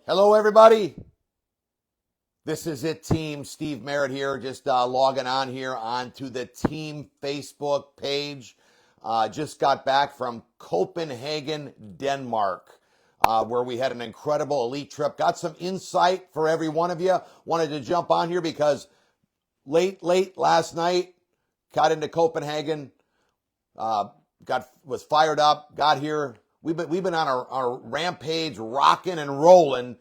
Hello, everybody. This is it, team. Steve Merritt here, just logging on here onto the team Facebook page. Just got back from Copenhagen, Denmark, where we had an incredible elite trip. Got some insight for every one of you. Wanted to jump on here because late last night, got into Copenhagen, was fired up, got here. We've been on our rampage, rocking and rolling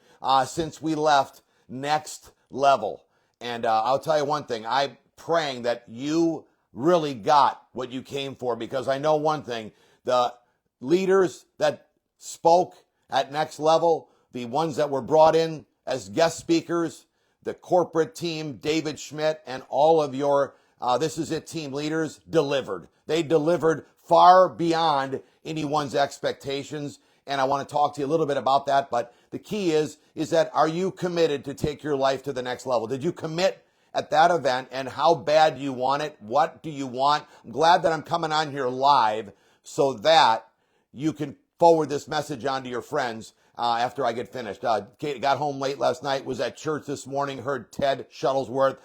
since we left Next Level. And I'll tell you one thing, I'm praying that you really got what you came for, because I know one thing, the leaders that spoke at Next Level, the ones that were brought in as guest speakers, the corporate team, David Schmidt, and all of your This Is It team leaders delivered. They delivered far beyond anyone's expectations. And I want to talk to you a little bit about that. But the key is that, are you committed to take your life to the next level? Did you commit at that event? And how bad do you want it? What do you want? I'm glad that I'm coming on here live so that you can forward this message on to your friends after I get finished. Got home late last night, was at church this morning, heard Ted Shuttlesworth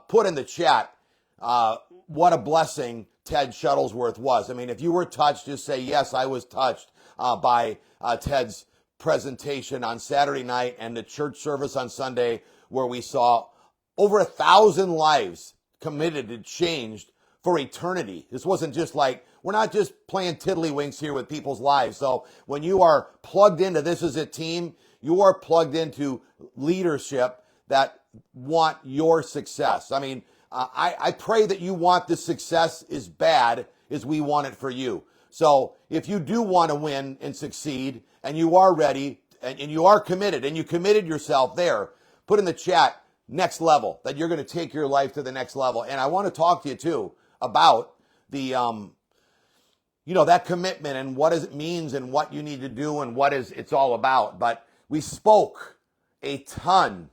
put in the chat what a blessing Ted Shuttlesworth was. I mean, if you were touched, just say, yes, I was touched by Ted's presentation on Saturday night and the church service on Sunday, where we saw over 1,000 lives committed and changed for eternity. This wasn't just like, we're not just playing tiddlywinks here with people's lives. So when you are plugged into This Is It team, you are plugged into leadership that want your success. I mean, I pray that you want the success as bad as we want it for you. So if you do want to win and succeed, and you are ready, and you are committed, and you committed yourself there, put in the chat, next level, that you're going to take your life to the next level. And I want to talk to you too about the, that commitment and what it means and what you need to do and what it's all about. But we spoke a ton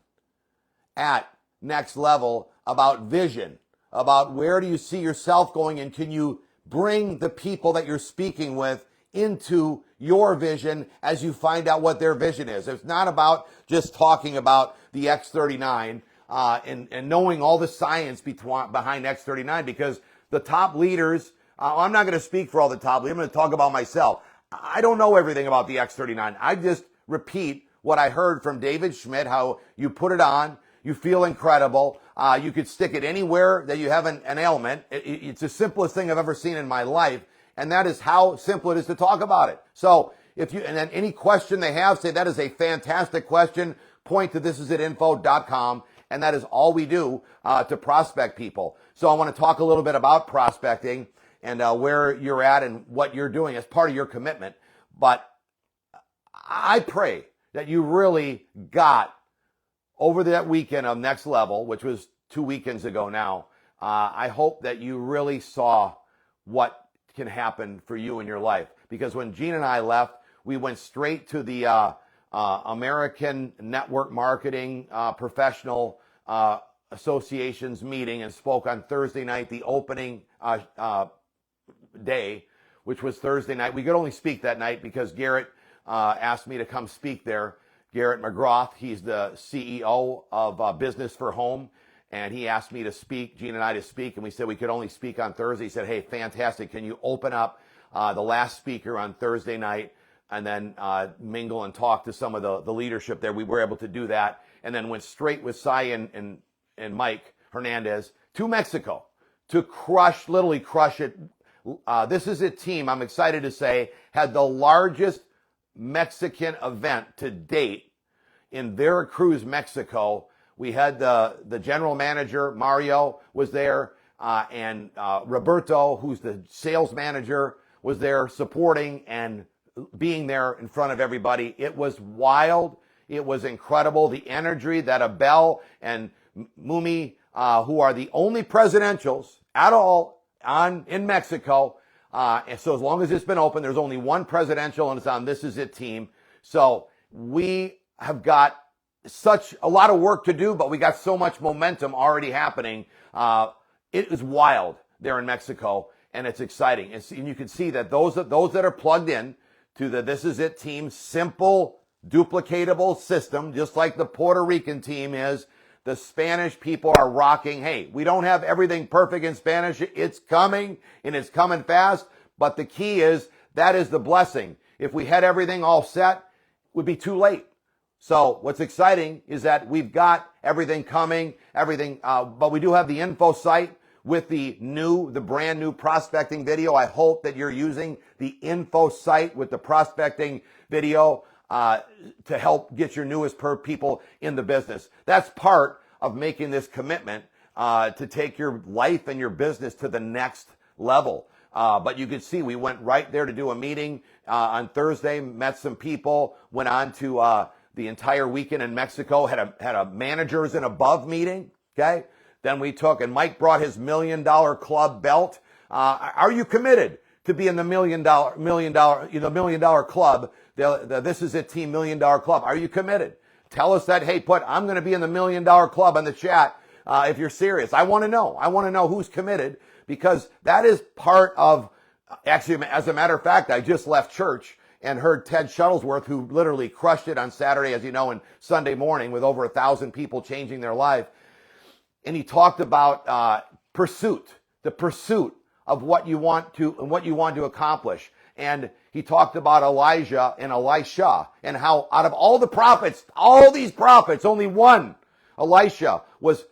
at Next Level about vision, about where do you see yourself going, and can you bring the people that you're speaking with into your vision as you find out what their vision is. It's not about just talking about the X39 and knowing all the science behind X39, because the top leaders, I'm not going to speak for all the top leaders, I'm going to talk about myself. I don't know everything about the X39. I just repeat what I heard from David Schmidt, how you put it on, you feel incredible. You could stick it anywhere that you have an ailment. It's the simplest thing I've ever seen in my life. And that is how simple it is to talk about it. So and then any question they have, say that is a fantastic question, point to thisisitinfo.com. And that is all we do to prospect people. So I want to talk a little bit about prospecting and where you're at and what you're doing as part of your commitment. But I pray that you really got over that weekend of Next Level, which was 2 weekends ago now. I hope that you really saw what can happen for you in your life. Because when Gene and I left, we went straight to the American Network Marketing Professional Association's meeting and spoke on Thursday night, the opening day, which was Thursday night. We could only speak that night because Garrett asked me to come speak there. Garrett McGrath, he's the CEO of Business for Home, and he asked me to speak, Gene and I to speak, and we said we could only speak on Thursday. He said, hey, fantastic, can you open up the last speaker on Thursday night and then mingle and talk to some of the leadership there? We were able to do that, and then went straight with Cy and Mike Hernandez to Mexico to literally crush it. This Is It team, I'm excited to say, had the largest Mexican event to date in Veracruz, Mexico. We had the general manager, Mario, was there, and Roberto, who's the sales manager, was there supporting and being there in front of everybody. It was wild. It was incredible. The energy that Abel and Mumi, who are the only presidentials at all in Mexico, and so as long as it's been open, there's only one presidential, and it's on This Is It team. So we have got such a lot of work to do, but we got so much momentum already happening. It is wild there in Mexico, and it's exciting. And you can see that those that are plugged in to the This Is It team, simple duplicatable system, just like the Puerto Rican team is. The Spanish people are rocking. Hey, we don't have everything perfect in Spanish. It's coming, and it's coming fast. But the key is, that is the blessing. If we had everything all set, it would be too late. So what's exciting is that we've got everything coming, but we do have the info site with the brand new prospecting video. I hope that you're using the info site with the prospecting video to help get your newest people in the business. That's part of making this commitment to take your life and your business to the next level. But you could see we went right there to do a meeting on Thursday, met some people, went on to the entire weekend in Mexico, had a managers and above meeting. Okay. Then we took, and Mike brought his $1 million club belt. Are you committed to be in the $1 million club? This is a team $1 million club. Are you committed? Tell us that. Hey, I'm going to be in the $1 million club on the chat. If you're serious, I want to know. I want to know who's committed, because that is part of, actually, as a matter of fact, I just left church and heard Ted Shuttlesworth, who literally crushed it on Saturday, as you know, and Sunday morning with over 1,000 people changing their life. And he talked about the pursuit of what you want to accomplish. And he talked about Elijah and Elisha, and how out of all the prophets, all these prophets, only one, Elisha, was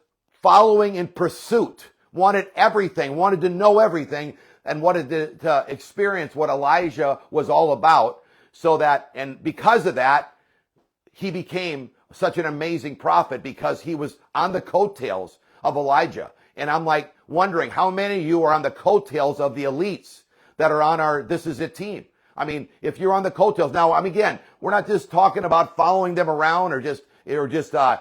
following in pursuit, wanted everything, wanted to know everything, and wanted to experience what Elijah was all about. So that, and because of that, he became such an amazing prophet, because he was on the coattails of Elijah. And I'm like wondering how many of you are on the coattails of the elites that are on our This Is It team. I mean, if you're on the coattails now, again, we're not just talking about following them around or just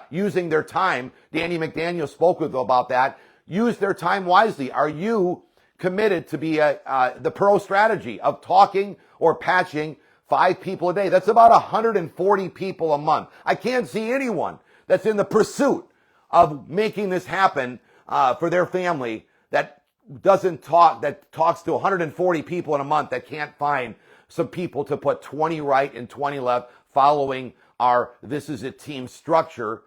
using their time. Danny McDaniel spoke with them about that. Use their time wisely. Are you committed to be the pro strategy of talking or patching 5 people a day? That's about 140 people a month. I can't see anyone that's in the pursuit of making this happen for their family that talks to 140 people in a month that can't find some people to put 20 right and 20 left following our This Is It team structure.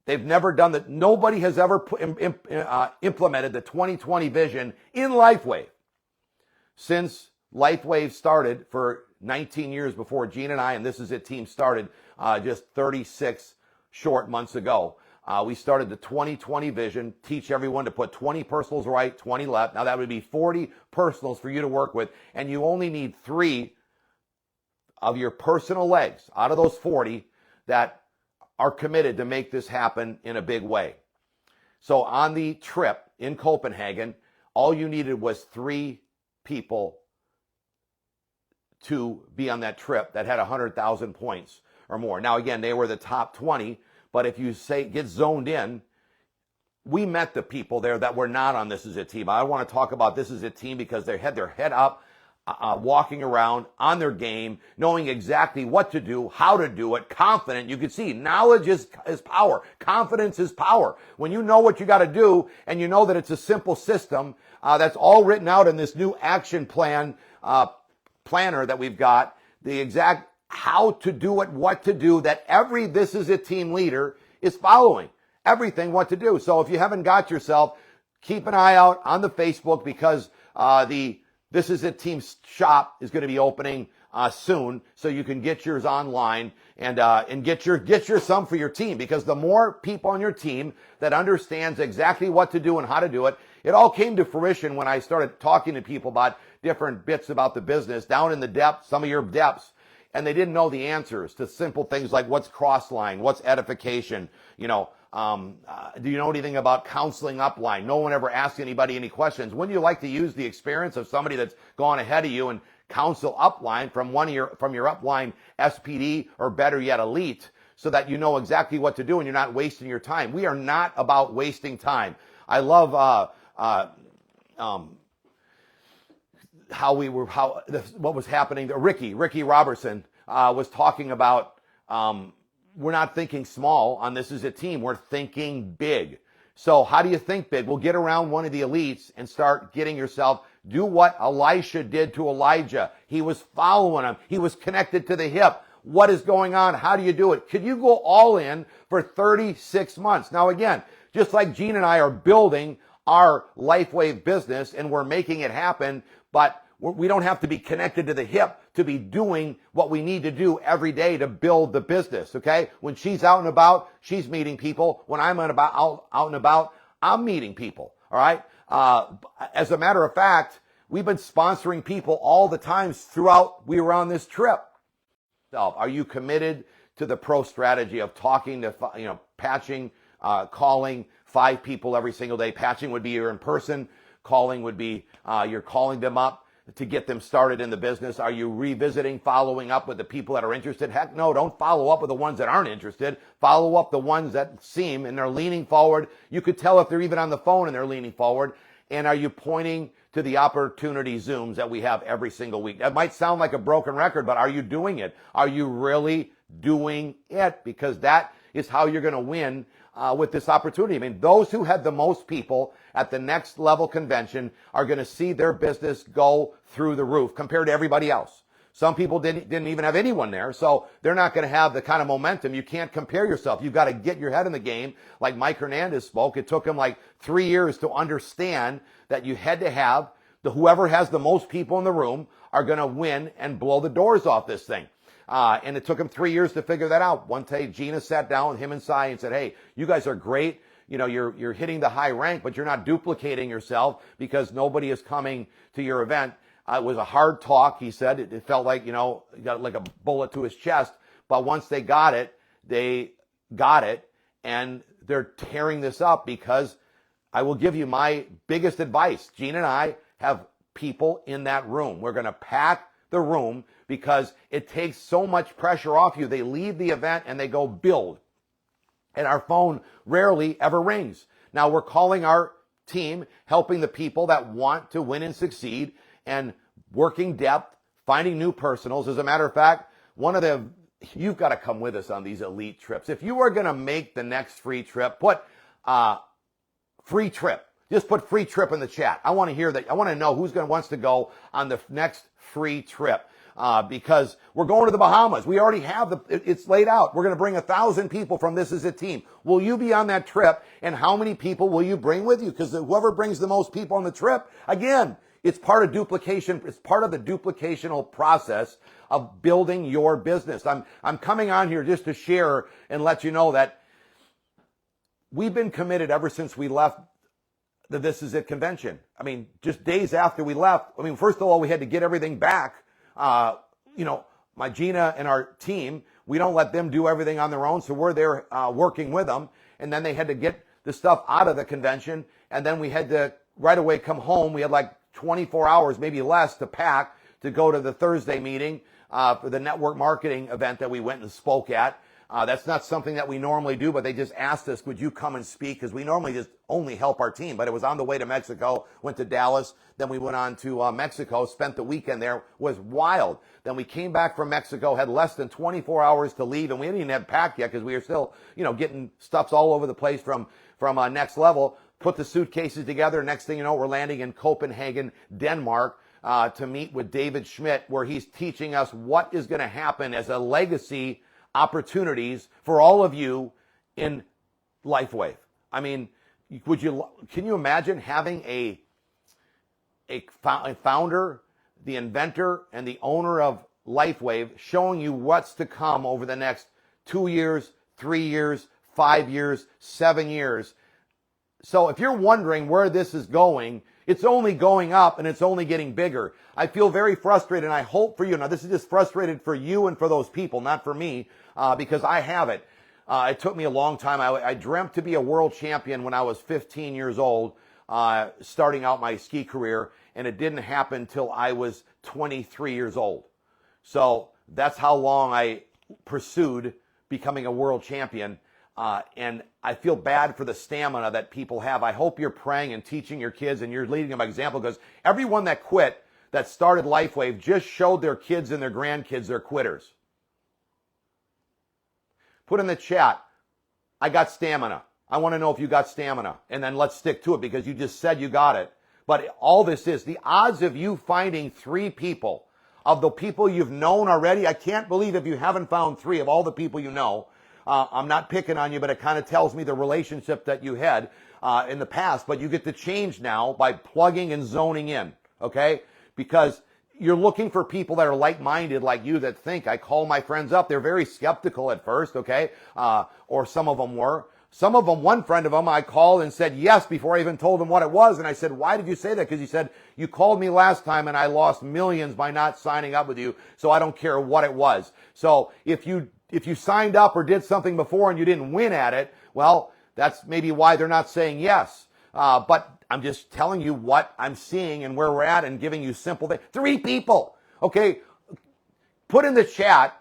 They've never done that. Nobody has ever implemented the 2020 vision in LifeWave since LifeWave started for 19 years before Gene and I and This Is It team started just 36 short months ago. We started the 2020 vision, teach everyone to put 20 personals right, 20 left. Now that would be 40 personals for you to work with, and you only need 3 of your personal legs out of those 40 that are committed to make this happen in a big way. So on the trip in Copenhagen, all you needed was 3 people to be on that trip that had 100,000 points or more. Now, again, they were the top 20, but if you get zoned in, we met the people there that were not on This Is It team. I want to talk about This Is It team because they had their head up, walking around on their game, knowing exactly what to do, how to do it, confident. You can see knowledge is power. Confidence is power. When you know what you got to do and you know that it's a simple system, that's all written out in this new action plan planner that we've got, the exact how to do it, what to do, that every This Is It team leader is following. Everything what to do. So if you haven't got yourself, keep an eye out on the Facebook, because the This Is It team shop is going to be opening soon, so you can get yours online and get your some for your team, because the more people on your team that understands exactly what to do and how to do it. It all came to fruition when I started talking to people about different bits about the business down in the depths, some of your depths, and they didn't know the answers to simple things like what's cross-line, what's edification, do you know anything about counseling upline? No one ever asked anybody any questions. Wouldn't you like to use the experience of somebody that's gone ahead of you and counsel upline from your upline SPD, or better yet, elite, so that you know exactly what to do and you're not wasting your time? We are not about wasting time. I love what was happening. Ricky Robertson was talking about. We're not thinking small on This Is It team. We're thinking big. So how do you think big? Well, get around one of the elites and start getting yourself, do what Elisha did to Elijah. He was following him. He was connected to the hip. what is going on? How do you do it? Could you go all in for 36 months? Now, again, just like Gene and I are building our LifeWave business and we're making it happen, but we don't have to be connected to the hip to be doing what we need to do every day to build the business, okay? When she's out and about, she's meeting people. When I'm out and about, I'm meeting people, all right? As a matter of fact, we've been sponsoring people all the times throughout we were on this trip. So are you committed to the pro strategy of talking to, patching, calling 5 people every single day? Patching would be you're in person. Calling would be you're calling them up to get them started in the business. Are you revisiting, following up with the people that are interested? Heck no, don't follow up with the ones that aren't interested. Follow up the ones that seem and they're leaning forward. You could tell if they're even on the phone and they're leaning forward. And are you pointing to the opportunity Zooms that we have every single week? That might sound like a broken record, but are you doing it? Are you really doing it? Because that is how you're going to win with this opportunity. I mean, those who had the most people at the next level convention are going to see their business go through the roof compared to everybody else. Some people didn't even have anyone there, so they're not going to have the kind of momentum. You can't compare yourself. You've got to get your head in the game. Like Mike Hernandez spoke, it took him like 3 years to understand that you had to have whoever has the most people in the room are going to win and blow the doors off this thing. And it took him 3 years to figure that out. One day, Gina sat down with him and Cy and said, hey, you guys are great. You're hitting the high rank, but you're not duplicating yourself because nobody is coming to your event. It was a hard talk, he said. It felt like, he got like a bullet to his chest. But once they got it, and they're tearing this up because I will give you my biggest advice. Gene and I have people in that room. We're going to pack the room because it takes so much pressure off you. They leave the event and they go build. And our phone rarely ever rings. Now we're calling our team, helping the people that want to win and succeed and working depth, finding new personals. As a matter of fact, you've got to come with us on these elite trips. If you are going to make the next free trip, put free trip. Just put free trip in the chat. I want to hear that. I want to know who's wants to go on the next free trip. Because we're going to the Bahamas. We already have it's laid out. We're going to bring 1,000 people from This Is It team. Will you be on that trip? And how many people will you bring with you? Because whoever brings the most people on the trip, again, it's part of duplication. It's part of the duplicational process of building your business. I'm coming on here just to share and let you know that we've been committed ever since we left the This Is It convention. I mean, just days after we left, first of all, we had to get everything back. My Gina and our team, we don't let them do everything on their own. So we're there working with them. And then they had to get the stuff out of the convention. And then we had to right away come home. We had like 24 hours, maybe less, to pack to go to the Thursday meeting for the network marketing event that we went and spoke at. That's not something that we normally do, but they just asked us, would you come and speak? Because we normally just only help our team. But it was on the way to Mexico, went to Dallas. Then we went on to Mexico, spent the weekend there. Was wild. Then we came back from Mexico, had less than 24 hours to leave, and we didn't even have packed yet because we were still, getting stuffs all over the place from Next Level. Put the suitcases together. Next thing you know, we're landing in Copenhagen, Denmark, to meet with David Schmidt, where he's teaching us what is going to happen as a legacy opportunities for all of you in LifeWave. Can you imagine having a founder, the inventor, and the owner of LifeWave showing you what's to come over the next 2 years, 3 years, 5 years, 7 years? So if you're wondering where this is going, it's only going up and it's only getting bigger. I feel very frustrated, and I hope for you. Now, this is just frustrated for you and for those people, not for me, because I have it. It took me a long time. I dreamt to be a world champion when I was 15 years old, starting out my ski career, and it didn't happen till I was 23 years old. So that's how long I pursued becoming a world champion. And I feel bad for the stamina that people have. I hope you're praying and teaching your kids and you're leading them by example, because everyone that quit, that started LifeWave, just showed their kids and their grandkids they're quitters. Put in the chat, I got stamina. I want to know if you got stamina. And then let's stick to it because you just said you got it. But all this is, the odds of you finding 3 people of the people you've known already. I can't believe if you haven't found 3 of all the people you know. I'm not picking on you, but it kind of tells me the relationship that you had in the past. But you get to change now by plugging and zoning in, okay? Because you're looking for people that are like-minded like you that think. I call my friends up. They're very skeptical at first, okay? Or some of them were. Some of them, one friend of them, I called and said yes before I even told him what it was. And I said, why did you say that? Because he said, you called me last time and I lost millions by not signing up with you, so I don't care what it was. So if you signed up or did something before and you didn't win at it, well, that's maybe why they're not saying yes. But I'm just telling you what I'm seeing and where we're at and giving you simple things. 3 people, okay? Put in the chat,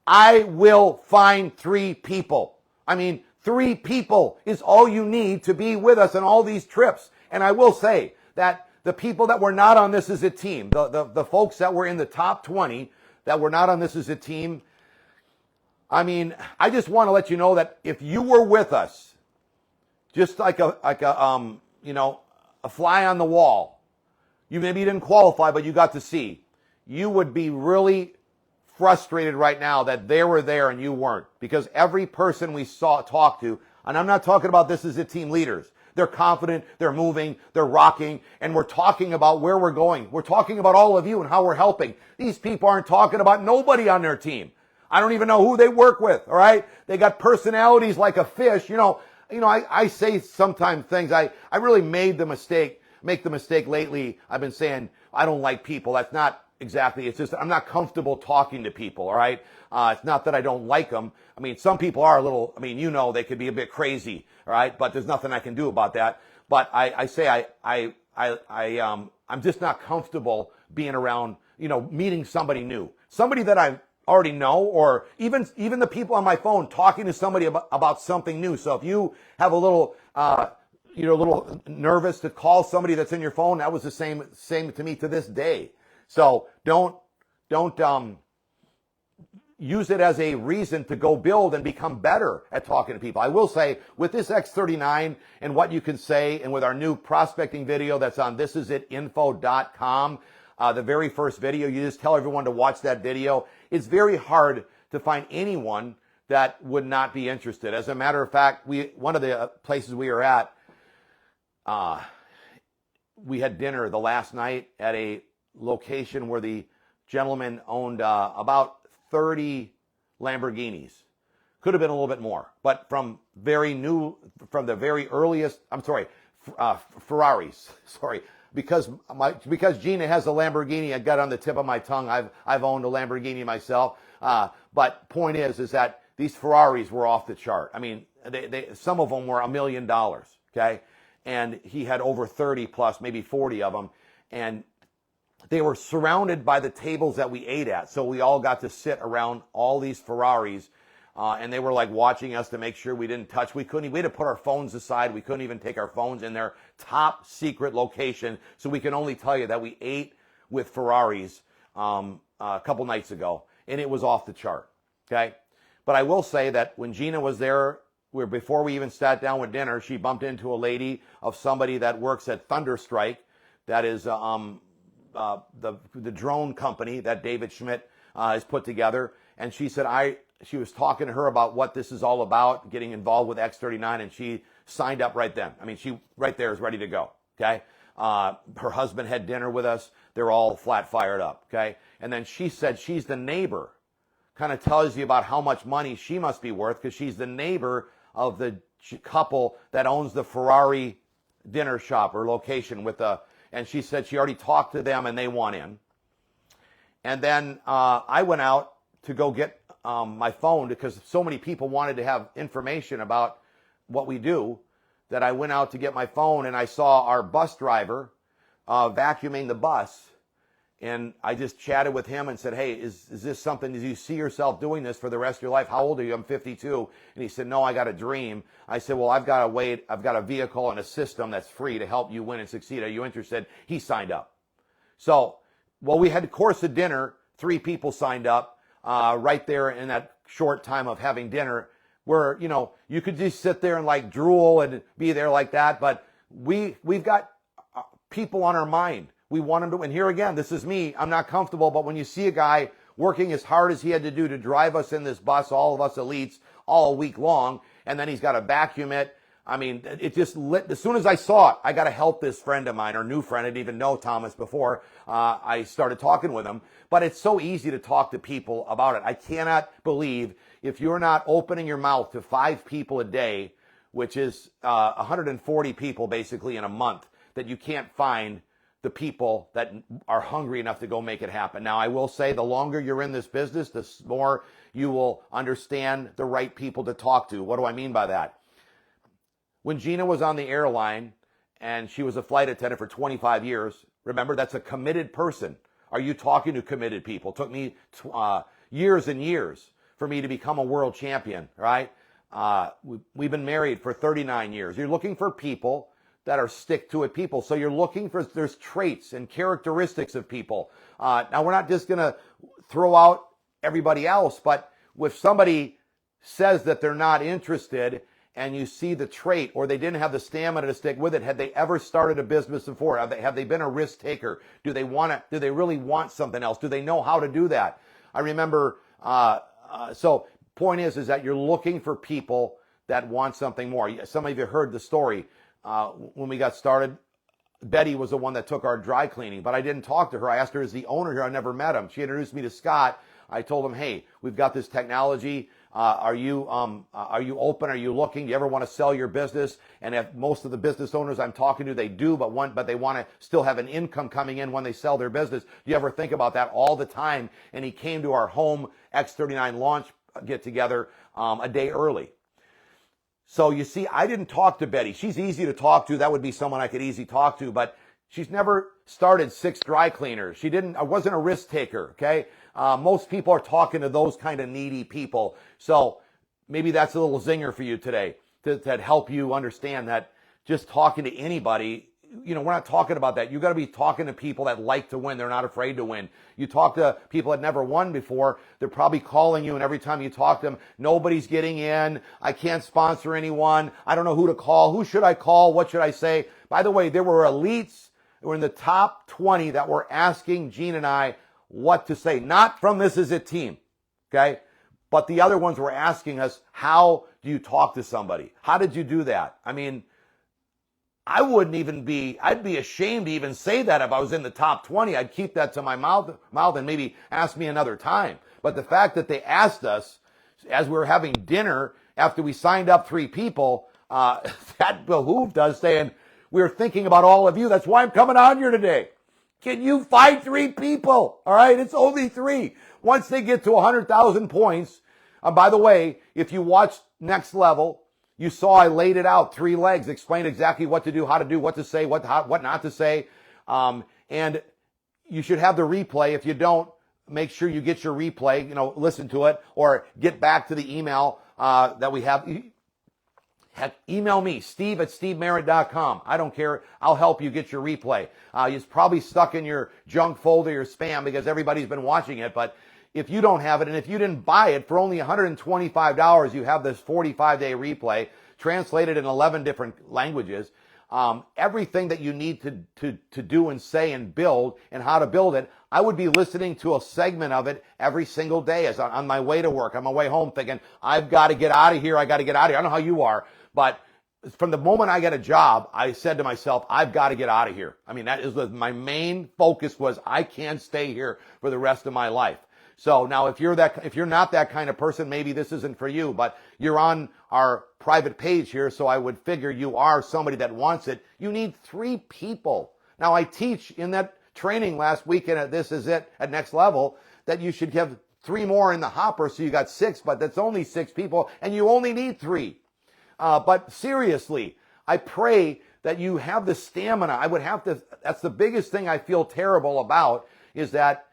I will find 3 people. I mean, 3 people is all you need to be with us on all these trips. And I will say that the people that were not on This Is a Team, the folks that were in the top 20 that were not on This Is a Team, I mean, I just want to let you know that if you were with us, just like a fly on the wall, you maybe didn't qualify, but you got to see, you would be really frustrated right now that they were there and you weren't, because every person we talked to, and I'm not talking about This Is a Team leaders. They're confident, they're moving, they're rocking, and we're talking about where we're going. We're talking about all of you and how we're helping. These people aren't talking about nobody on their team. I don't even know who they work with, all right? They got personalities like a fish. I say sometimes things, I really make the mistake lately. I've been saying, I don't like people. That's not exactly, it's just, I'm not comfortable talking to people, all right? It's not that I don't like them. I mean, some people are a little, they could be a bit crazy, all right? But there's nothing I can do about that. But I'm just not comfortable being around, meeting somebody new. Somebody that I already know, or even the people on my phone talking to somebody about something new. So if you have a little, a little nervous to call somebody that's in your phone, that was the same to me to this day. So don't use it as a reason to go build and become better at talking to people. I will say, with this X39 and what you can say, and with our new prospecting video that's on thisisitinfo.com, the very first video, you just tell everyone to watch that video. It's very hard to find anyone that would not be interested. As a matter of fact, one of the places we were at, we had dinner the last night at a location where the gentleman owned about 30 Lamborghinis. Could have been a little bit more, but from the very earliest, Ferraris. Sorry, because Gina has a Lamborghini, I got on the tip of my tongue. I've owned a Lamborghini myself. But point is that these Ferraris were off the chart. I mean, some of them were $1 million. Okay, and he had over 30 plus, maybe 40 of them, and they were surrounded by the tables that we ate at. So we all got to sit around all these Ferraris, and they were like watching us to make sure we didn't touch. We had to put our phones aside. We couldn't even take our phones in their top secret location. So we can only tell you that we ate with Ferraris a couple nights ago, and it was off the chart. Okay, but I will say that when Gina was there, before we even sat down with dinner, she bumped into a lady of somebody that works at Thunderstrike. That is the drone company that David Schmidt has put together. And she said she was talking to her about what this is all about, getting involved with X39, and she signed up right then. I mean, she right there is ready to go. Okay. Her husband had dinner with us. They're all flat fired up. Okay. And then she said she's the neighbor. Kind of tells you about how much money she must be worth, because she's the neighbor of the couple that owns the Ferrari dinner shop or location and she said she already talked to them and they want in. And then I went out to go get my phone, because so many people wanted to have information about what we do, that I went out to get my phone, and I saw our bus driver vacuuming the bus. And I just chatted with him and said, hey, is this something, do you see yourself doing this for the rest of your life? How old are you? I'm 52. And he said, no, I got a dream. I said, well, I've got a vehicle and a system that's free to help you win and succeed. Are you interested? He signed up. So, we had a course of dinner. 3 people signed up right there in that short time of having dinner, where, you could just sit there and like drool and be there like that. But we've got people on our mind. We want him to win. Here again, this is me. I'm not comfortable, but when you see a guy working as hard as he had to do to drive us in this bus, all of us elites, all week long, and then he's got to vacuum it. I mean, it just lit. As soon as I saw it, I got to help this friend of mine, or new friend. I didn't even know Thomas before I started talking with him. But it's so easy to talk to people about it. I cannot believe if you're not opening your mouth to 5 people a day, which is 140 people basically in a month, that you can't find the people that are hungry enough to go make it happen. Now, I will say the longer you're in this business, the more you will understand the right people to talk to. What do I mean by that? When Gina was on the airline and she was a flight attendant for 25 years, remember, that's a committed person. Are you talking to committed people? It took me years and years for me to become a world champion, right? We've been married for 39 years. You're looking for people that are stick-to-it people. So you're looking for, there's traits and characteristics of people. Now, we're not just going to throw out everybody else, but if somebody says that they're not interested and you see the trait, or they didn't have the stamina to stick with it, had they ever started a business before? Have they been a risk taker? Do they really want something else? Do they know how to do that? I remember, so point is that you're looking for people that want something more. Some of you heard the story. When we got started, Betty was the one that took our dry cleaning, but I didn't talk to her. I asked her, is the owner here? I never met him. She introduced me to Scott. I told him, hey, we've got this technology. Are you open? Are you looking? Do you ever want to sell your business? And if most of the business owners I'm talking to, they do, but they want to still have an income coming in when they sell their business. Do you ever think about that? All the time? And he came to our home X39 launch get together a day early. So you see, I didn't talk to Betty. She's easy to talk to. That would be someone I could easily talk to, but she's never started 6 dry cleaners. I wasn't a risk taker, okay? Most people are talking to those kind of needy people. So maybe that's a little zinger for you today to help you understand that just talking to anybody, we're not talking about that. You got to be talking to people that like to win. They're not afraid to win. You talk to people that never won before. They're probably calling you, and every time you talk to them, nobody's getting in. I can't sponsor anyone. I don't know who to call. Who should I call? What should I say? By the way, there were elites who were in the top 20 that were asking Gene and I what to say. Not from This Is It team, okay? But the other ones were asking us, how do you talk to somebody? How did you do that? I mean, I'd be ashamed to even say that if I was in the top 20. I'd keep that to my mouth and maybe ask me another time. But the fact that they asked us as we were having dinner after we signed up 3 people, that behooved us, saying, we're thinking about all of you. That's why I'm coming on here today. Can you find 3 people? All right, it's only 3. Once they get to 100,000 points, by the way, if you watch Next Level, you saw I laid it out, 3 legs, explained exactly what to do, how to do, what to say, what not to say. And you should have the replay. If you don't, make sure you get your replay, listen to it, or get back to the email that we have. Heck, email me, steve@stevemerritt.com. I don't care. I'll help you get your replay. It's probably stuck in your junk folder, your spam, because everybody's been watching it. But if you don't have it, and if you didn't buy it for only $125, you have this 45-day replay translated in 11 different languages. Everything that you need to do and say and build, and how to build it. I would be listening to a segment of it every single day as on my way to work, on my way home, thinking, I've got to get out of here. I got to get out of here. I don't know how you are, but from the moment I got a job, I said to myself, I've got to get out of here. I mean, that is my main focus was I can't stay here for the rest of my life. So now if you're not that kind of person, maybe this isn't for you, but you're on our private page here. So I would figure you are somebody that wants it. You need 3 people. Now I teach in that training last weekend at This Is It at Next Level that you should have 3 more in the hopper. So you got 6, but that's only 6 people and you only need 3. But seriously, I pray that you have the stamina. That's the biggest thing I feel terrible about, is that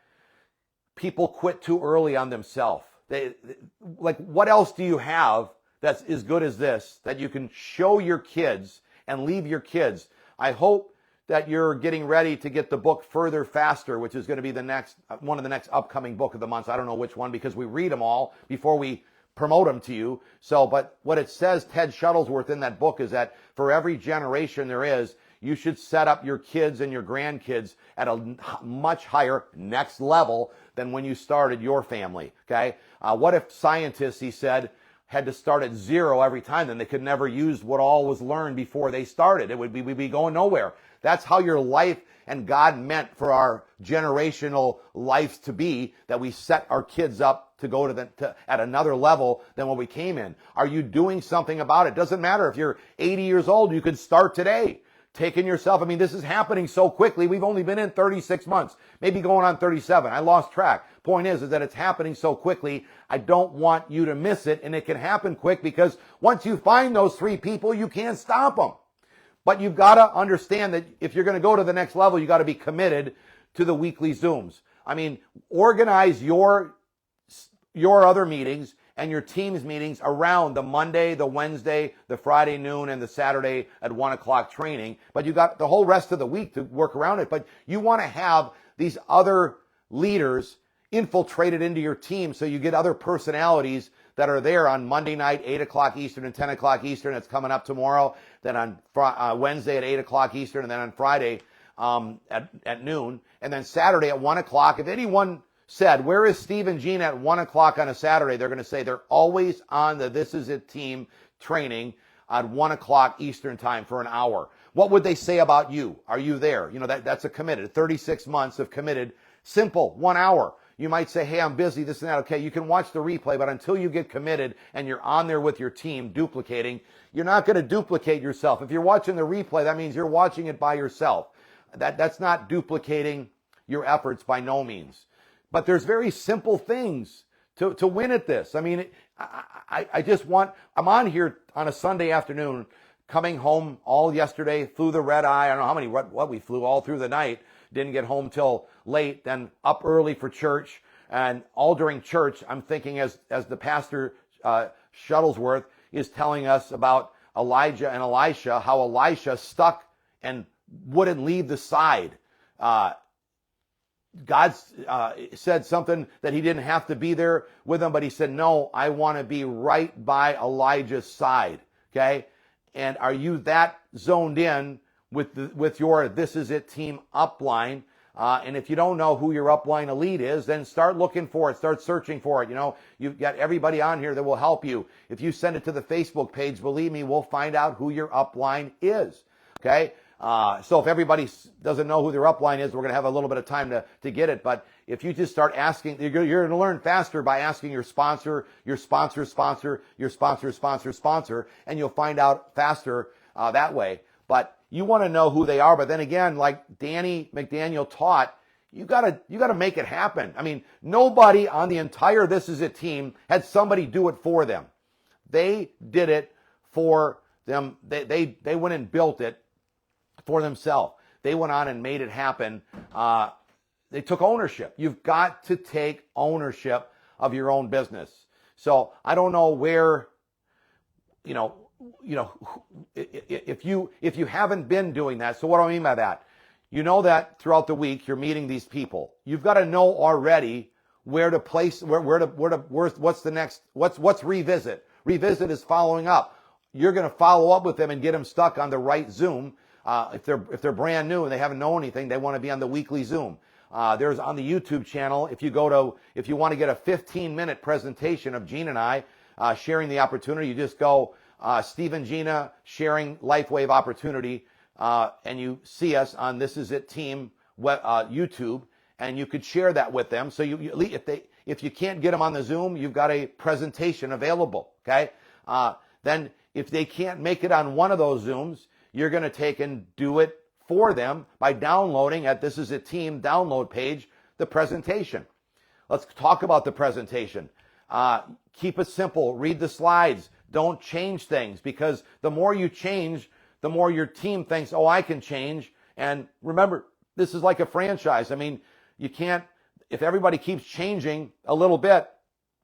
people quit too early on themselves. Like, what else do you have that's as good as this, that you can show your kids and leave your kids? I hope that you're getting ready to get the book Further Faster, which is going to be one of the next upcoming book of the month. I don't know which one, because we read them all before we promote them to you. So, but what it says, Ted Shuttlesworth, in that book, is that for every generation there is, you should set up your kids and your grandkids at a much higher next level than when you started your family, okay? What if scientists, he said, had to start at zero every time? Then they could never use what all was learned before they started. We'd be going nowhere. That's how your life and God meant for our generational lives to be, that we set our kids up to go at another level than what we came in. Are you doing something about it? Doesn't matter if you're 80 years old, you could start today. Taking yourself, I mean, this is happening so quickly. We've only been in 36 months, maybe going on 37. I lost track. Point is that it's happening so quickly. I don't want you to miss it, and it can happen quick, because once you find those 3 people, you can't stop them. But you've got to understand that if you're going to go to the next level, you got to be committed to the weekly Zooms. I mean, organize your other meetings and your team's meetings around the Monday, the Wednesday, the Friday noon, and the Saturday at 1 o'clock training. But you got the whole rest of the week to work around it. But you want to have these other leaders infiltrated into your team, so you get other personalities that are there on Monday night, 8 o'clock Eastern and 10 o'clock Eastern. It's coming up tomorrow. Then on Wednesday at 8 o'clock Eastern, and then on Friday at noon. And then Saturday at 1 o'clock. If anyone said, where is Steve and Gina at 1 o'clock on a Saturday? They're going to say they're always on the This Is It team training at 1 o'clock Eastern time for an hour. What would they say about you? Are you there? You know, that's a committed. 36 months of committed. Simple, 1 hour. You might say, hey, I'm busy, this and that. Okay, you can watch the replay, but until you get committed and you're on there with your team duplicating, you're not going to duplicate yourself. If you're watching the replay, that means you're watching it by yourself. That's not duplicating your efforts by no means. But there's very simple things to win at this. I mean, I'm on here on a Sunday afternoon, coming home all yesterday, flew the red eye. I don't know how many, what we flew all through the night. Didn't get home till late, then up early for church. And all during church, I'm thinking as the pastor, Shuttlesworth, is telling us about Elijah and Elisha, how Elisha stuck and wouldn't leave the side. God said something that he didn't have to be there with him, but he said, no, I want to be right by Elijah's side. Okay? And are you that zoned in with your This Is It team upline? And if you don't know who your upline elite is, then start looking for it. Start searching for it. You know, you've got everybody on here that will help you. If you send it to the Facebook page, believe me, we'll find out who your upline is. Okay? So if everybody doesn't know who their upline is, we're going to have a little bit of time to get it. But if you just start asking, you're going to learn faster by asking your sponsor, your sponsor's sponsor, your sponsor's sponsor's sponsor, and you'll find out faster that way. But you want to know who they are. But then again, like Danny McDaniel taught, you gotta make it happen. I mean, nobody on the entire This Is It team had somebody do it for them. They did it for them. They went and built it for themselves. They went on and made it happen. They took ownership. You've got to take ownership of your own business. So I don't know where, if you haven't been doing that. So what do I mean by that? You know that throughout the week you're meeting these people. You've got to know already where to place, what's the next, what's revisit. Revisit is following up. You're going to follow up with them and get them stuck on the right Zoom. If they're brand new and they haven't known anything, they want to be on the weekly Zoom. There's on the YouTube channel, if you want to get a 15-minute presentation of Gina and I sharing the opportunity, you just go Steve and Gina sharing LifeWave opportunity, and you see us on This Is It team YouTube, and you could share that with them. So if you can't get them on the Zoom, you've got a presentation available. Okay. Then if they can't make it on one of those Zooms, you're going to take and do it for them by downloading at This Is It team download page the presentation. Let's talk about the presentation. Keep it simple. Read the slides. Don't change things, because the more you change, the more your team thinks, oh, I can change. And remember, this is like a franchise. I mean, you can't, if everybody keeps changing a little bit,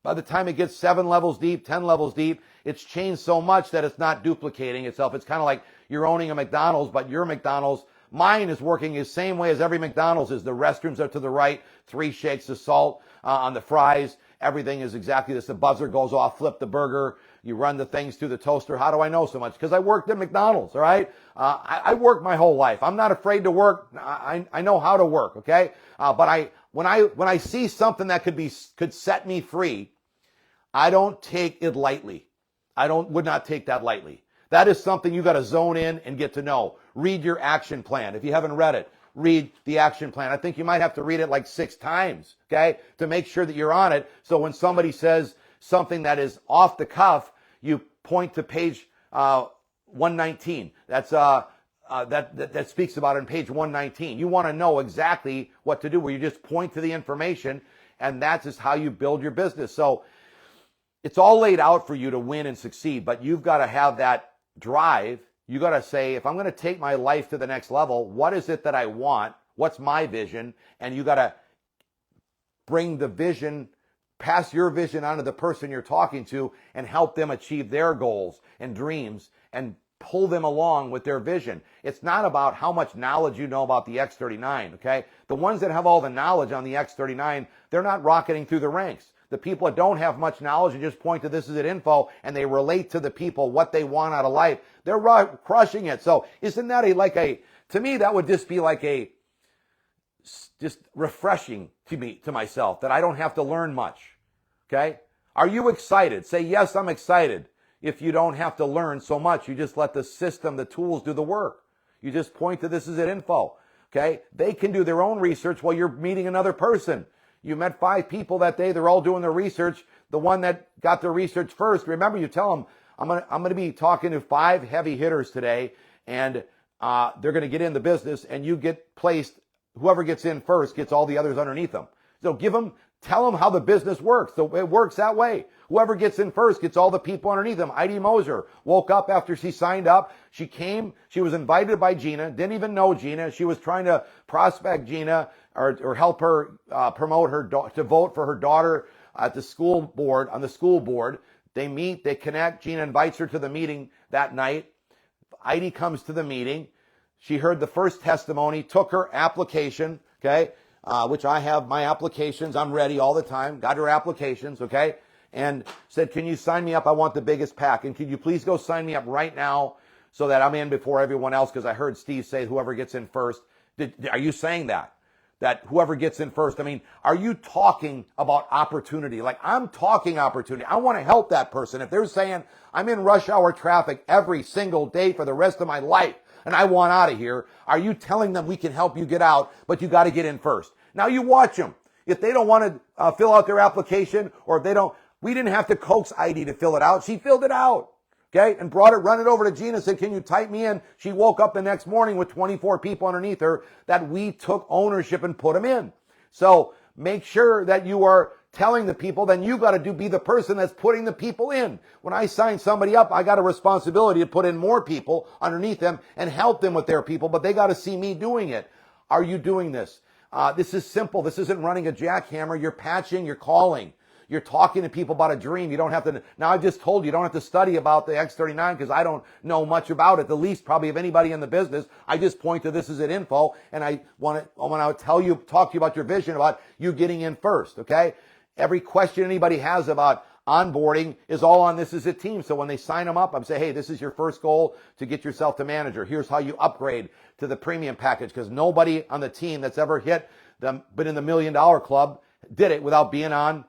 by the time it gets 7 levels deep, 10 levels deep, it's changed so much that it's not duplicating itself. It's kind of like you're owning a McDonald's, but your McDonald's, mine is working the same way as every McDonald's is. The restrooms are to the right, 3 shakes of salt on the fries, everything is exactly this. The buzzer goes off, flip the burger, you run the things through the toaster. How do I know so much? Because I worked at McDonald's, all right? I worked my whole life. I'm not afraid to work. I know how to work, okay? But when I see something that could set me free, I don't take it lightly. Would not take that lightly. That is something you got to zone in and get to know. Read your action plan. If you haven't read it, read the action plan. I think you might have to read it like 6 times, okay, to make sure that you're on it. So when somebody says something that is off the cuff, you point to page 119. That speaks about it on page 119. You want to know exactly what to do, where you just point to the information, and that's just how you build your business. So it's all laid out for you to win and succeed, but you've got to have that drive. You got to say, if I'm going to take my life to the next level, what is it that I want? What's my vision? And you got to bring the vision, pass your vision onto the person you're talking to and help them achieve their goals and dreams and pull them along with their vision. It's not about how much knowledge you know about the X39, okay? The ones that have all the knowledge on the X39, they're not rocketing through the ranks. The people that don't have much knowledge and just point to this is it info and they relate to the people what they want out of life, they're crushing it. So isn't that to me, that would just be like just refreshing to myself that I don't have to learn much. Okay? Are you excited? Say, yes, I'm excited. If you don't have to learn so much, you just let the system, the tools do the work. You just point to this is it info. Okay? They can do their own research while you're meeting another person. You met 5 people that day. They're all doing their research. The one that got their research first, remember, you tell them, I'm going to be talking to 5 heavy hitters today, and they're going to get in the business, and you get placed. Whoever gets in first gets all the others underneath them. So tell them how the business works. So it works that way. Whoever gets in first gets all the people underneath them. Heidi Moser woke up after she signed up. She came. She was invited by Gina. Didn't even know Gina. She was trying to prospect Gina or help her promote her to vote for her daughter at the school board, on the school board. They meet. They connect. Gina invites her to the meeting that night. Heidi comes to the meeting. She heard the first testimony, took her application, okay, which I have my applications. I'm ready all the time. Got her applications, okay, and said, can you sign me up? I want the biggest pack. And could you please go sign me up right now so that I'm in before everyone else? Because I heard Steve say whoever gets in first. Are you saying that? That whoever gets in first? I mean, are you talking about opportunity? Like, I'm talking opportunity. I want to help that person. If they're saying, I'm in rush hour traffic every single day for the rest of my life, and I want out of here, are you telling them we can help you get out, but you got to get in first? Now you watch them. If they don't want to fill out their application, or if they don't, we didn't have to coax Heidi to fill it out. She filled it out, okay, and run it over to Gina, said, can you type me in? She woke up the next morning with 24 people underneath her that we took ownership and put them in. So make sure that you are telling the people, then you got to be the person that's putting the people in. When I sign somebody up, I got a responsibility to put in more people underneath them and help them with their people, but they got to see me doing it. Are you doing this? This is simple. This isn't running a jackhammer. You're patching, you're calling. You're talking to people about a dream. You don't have to, now I just told you, you don't have to study about the X39 because I don't know much about it, the least probably of anybody in the business. I just point to this is it info, and I want to talk to you about your vision, about you getting in first, okay? Every question anybody has about onboarding is all on This Is It team. So when they sign them up, I'm saying, hey, this is your first goal to get yourself to manager. Here's how you upgrade to the premium package, because nobody on the team that's ever been in the $1 Million Club did it without being on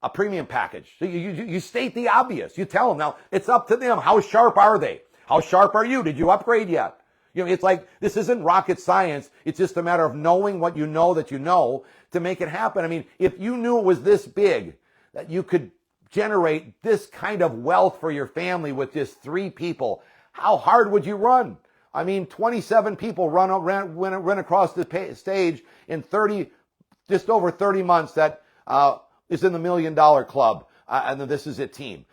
a premium package. So you state the obvious. You tell them. Now, it's up to them. How sharp are they? How sharp are you? Did you upgrade yet? It's like, this isn't rocket science. It's just a matter of knowing what you know that you know to make it happen. I mean, if you knew it was this big, that you could generate this kind of wealth for your family with just 3 people, how hard would you run? I mean, 27 people run across the stage in just over 30 months that is in the $1 Million Club, and the This Is It team.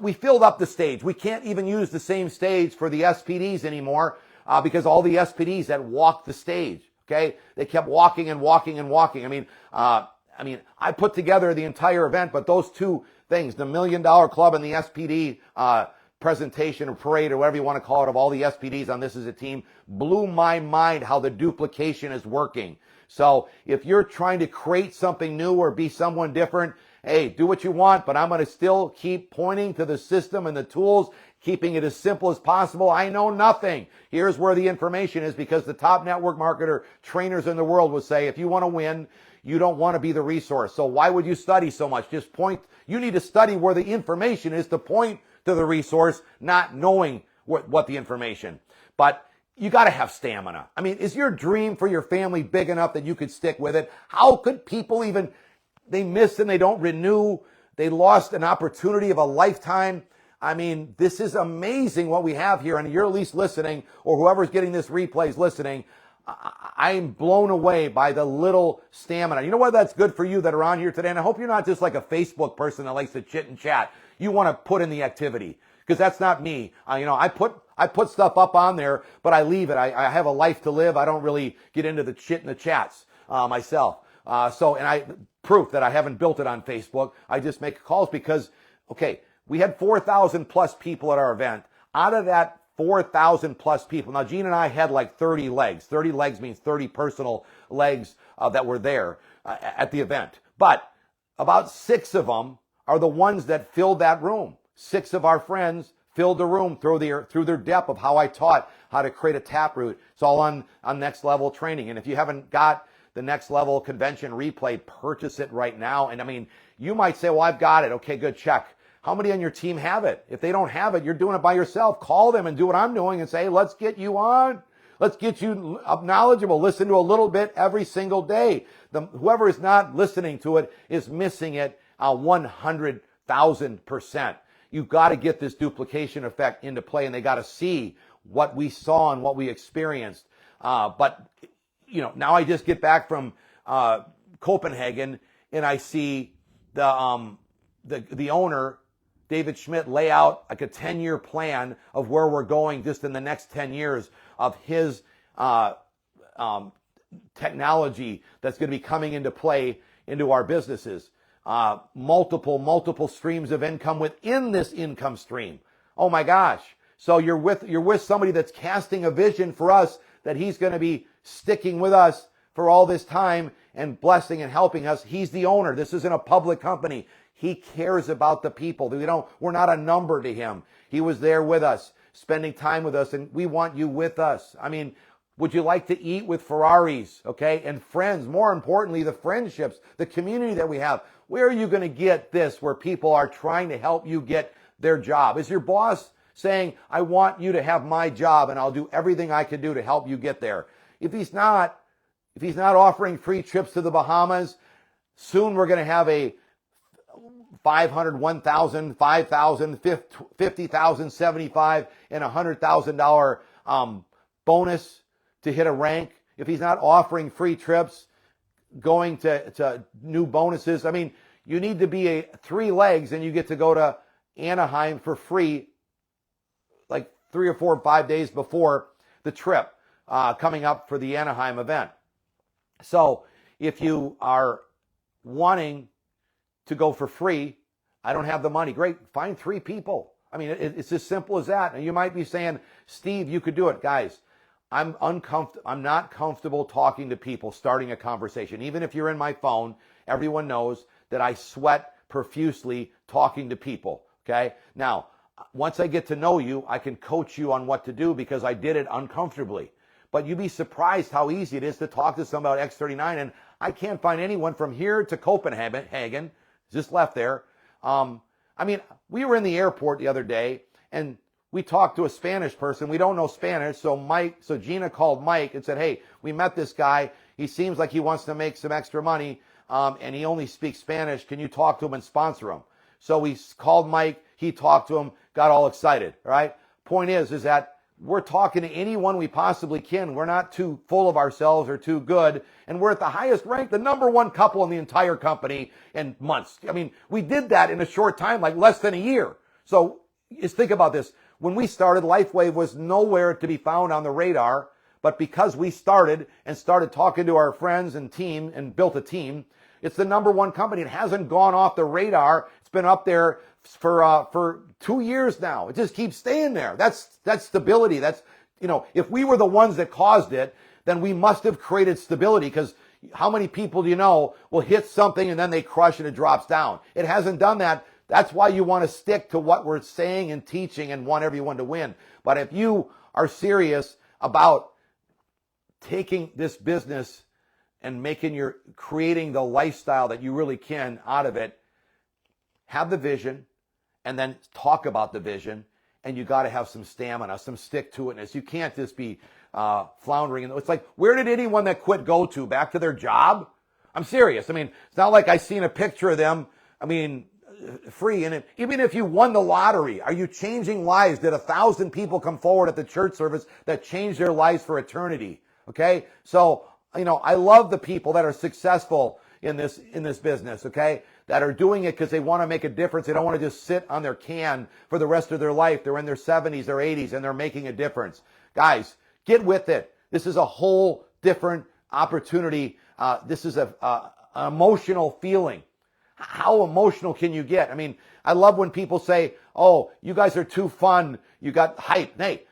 We filled up the stage. We can't even use the same stage for the SPDs anymore because all the SPDs had walked the stage. Okay, they kept walking and walking and walking. I I put together the entire event, but those 2 things, the $1 Million Club and the SPD presentation or parade or whatever you want to call it of all the SPDs on This Is a Team, blew my mind how the duplication is working. So if you're trying to create something new or be someone different, hey, do what you want, but I'm going to still keep pointing to the system and the tools, keeping it as simple as possible. I know nothing. Here's where the information is, because the top network marketer trainers in the world would say, if you want to win, you don't want to be the resource. So why would you study so much? Just point. You need to study where the information is to point to the resource, not knowing what the information. But you got to have stamina. I mean, is your dream for your family big enough that you could stick with it? How could people even, they miss and they don't renew. They lost an opportunity of a lifetime. I mean, this is amazing what we have here. And you're at least listening, or whoever's getting this replay is listening. I'm blown away by the little stamina. You know what? That's good for you that are on here today. And I hope you're not just like a Facebook person that likes to chit and chat. You want to put in the activity, because that's not me. I put stuff up on there, but I leave it. I have a life to live. I don't really get into the chit and the chats myself. Proof that I haven't built it on Facebook. I just make calls because, okay, we had 4,000 plus people at our event. Out of that 4,000 plus people. Now, Gene and I had like 30 legs. 30 legs means 30 personal legs that were there at the event. But about 6 of them are the ones that filled that room. 6 of our friends filled the room through their depth of how I taught how to create a taproot. It's all on Next Level Training. And if you haven't got the Next Level Convention replay, purchase it right now. And I mean, you might say, well, I've got it. Okay, good, check. How many on your team have it? If they don't have it, you're doing it by yourself. Call them and do what I'm doing and say, hey, let's get you on. Let's get you knowledgeable. Listen to a little bit every single day. Whoever is not listening to it is missing it 100,000%. You've got to get this duplication effect into play, and they got to see what we saw and what we experienced. But now I just get back from Copenhagen, and I see the owner, David Schmidt, lay out like a 10-year plan of where we're going just in the next 10 years of his technology that's going to be coming into play into our businesses. Multiple streams of income within this income stream. Oh my gosh. So you're with somebody that's casting a vision for us that he's going to be sticking with us for all this time and blessing and helping us. He's the owner. This isn't a public company. He cares about the people. We're not a number to him. He was there with us, spending time with us, and we want you with us. I mean, would you like to eat with Ferraris, okay? And friends, more importantly, the friendships, the community that we have. Where are you going to get this where people are trying to help you get their job? Is your boss saying, I want you to have my job and I'll do everything I can do to help you get there? If he's not offering free trips to the Bahamas, soon we're going to have a 500, 1,000, 5,000, 50,000, 75, and $100,000 bonus to hit a rank. If he's not offering free trips, going to new bonuses. I mean, you need to be 3 legs and you get to go to Anaheim for free, like 3 or 4 or 5 days before the trip coming up for the Anaheim event. So if you are wanting to go for free, I don't have the money. Great, find 3 people. I mean, it's as simple as that. And you might be saying, Steve, you could do it. Guys, I'm not comfortable talking to people, starting a conversation. Even if you're in my phone, everyone knows that I sweat profusely talking to people, okay? Now, once I get to know you, I can coach you on what to do because I did it uncomfortably. But you'd be surprised how easy it is to talk to somebody about X39, and I can't find anyone from here to Copenhagen, just left there. I mean, we were in the airport the other day, and we talked to a Spanish person. We don't know Spanish, so Gina called Mike and said, hey, we met this guy. He seems like he wants to make some extra money, and he only speaks Spanish. Can you talk to him and sponsor him? So we called Mike. He talked to him, got all excited, all right? Point is that we're talking to anyone we possibly can. We're not too full of ourselves or too good, and we're at the highest rank, the #1 couple in the entire company in months. I mean, we did that in a short time, like less than a year. So just think about this. When we started, LifeWave was nowhere to be found on the radar, but because we started talking to our friends and team and built a team, it's the #1 company. It hasn't gone off the radar. It's been up there for 2 years now. It just keeps staying there. That's stability. That's, if we were the ones that caused it, then we must have created stability, because how many people do you know will hit something and then they crush and it drops down? It hasn't done that. That's why you want to stick to what we're saying and teaching and want everyone to win. But if you are serious about taking this business and creating the lifestyle that you really can out of it, have the vision and then talk about the vision. And you got to have some stamina, some stick-to-itness. You can't just be floundering. It's like, where did anyone that quit go to? Back to their job? I'm serious. I mean, it's not like I seen a picture of them, free. And even if you won the lottery, are you changing lives? Did 1,000 people come forward at the church service that changed their lives for eternity? Okay? So, I love the people that are successful in this business, okay? That are doing it because they want to make a difference. They don't want to just sit on their can for the rest of their life. They're in their 70s, their 80s, and they're making a difference. Guys, get with it. This is a whole different opportunity. This is an emotional feeling. How emotional can you get? I love when people say, oh, you guys are too fun. You got hype. Hey,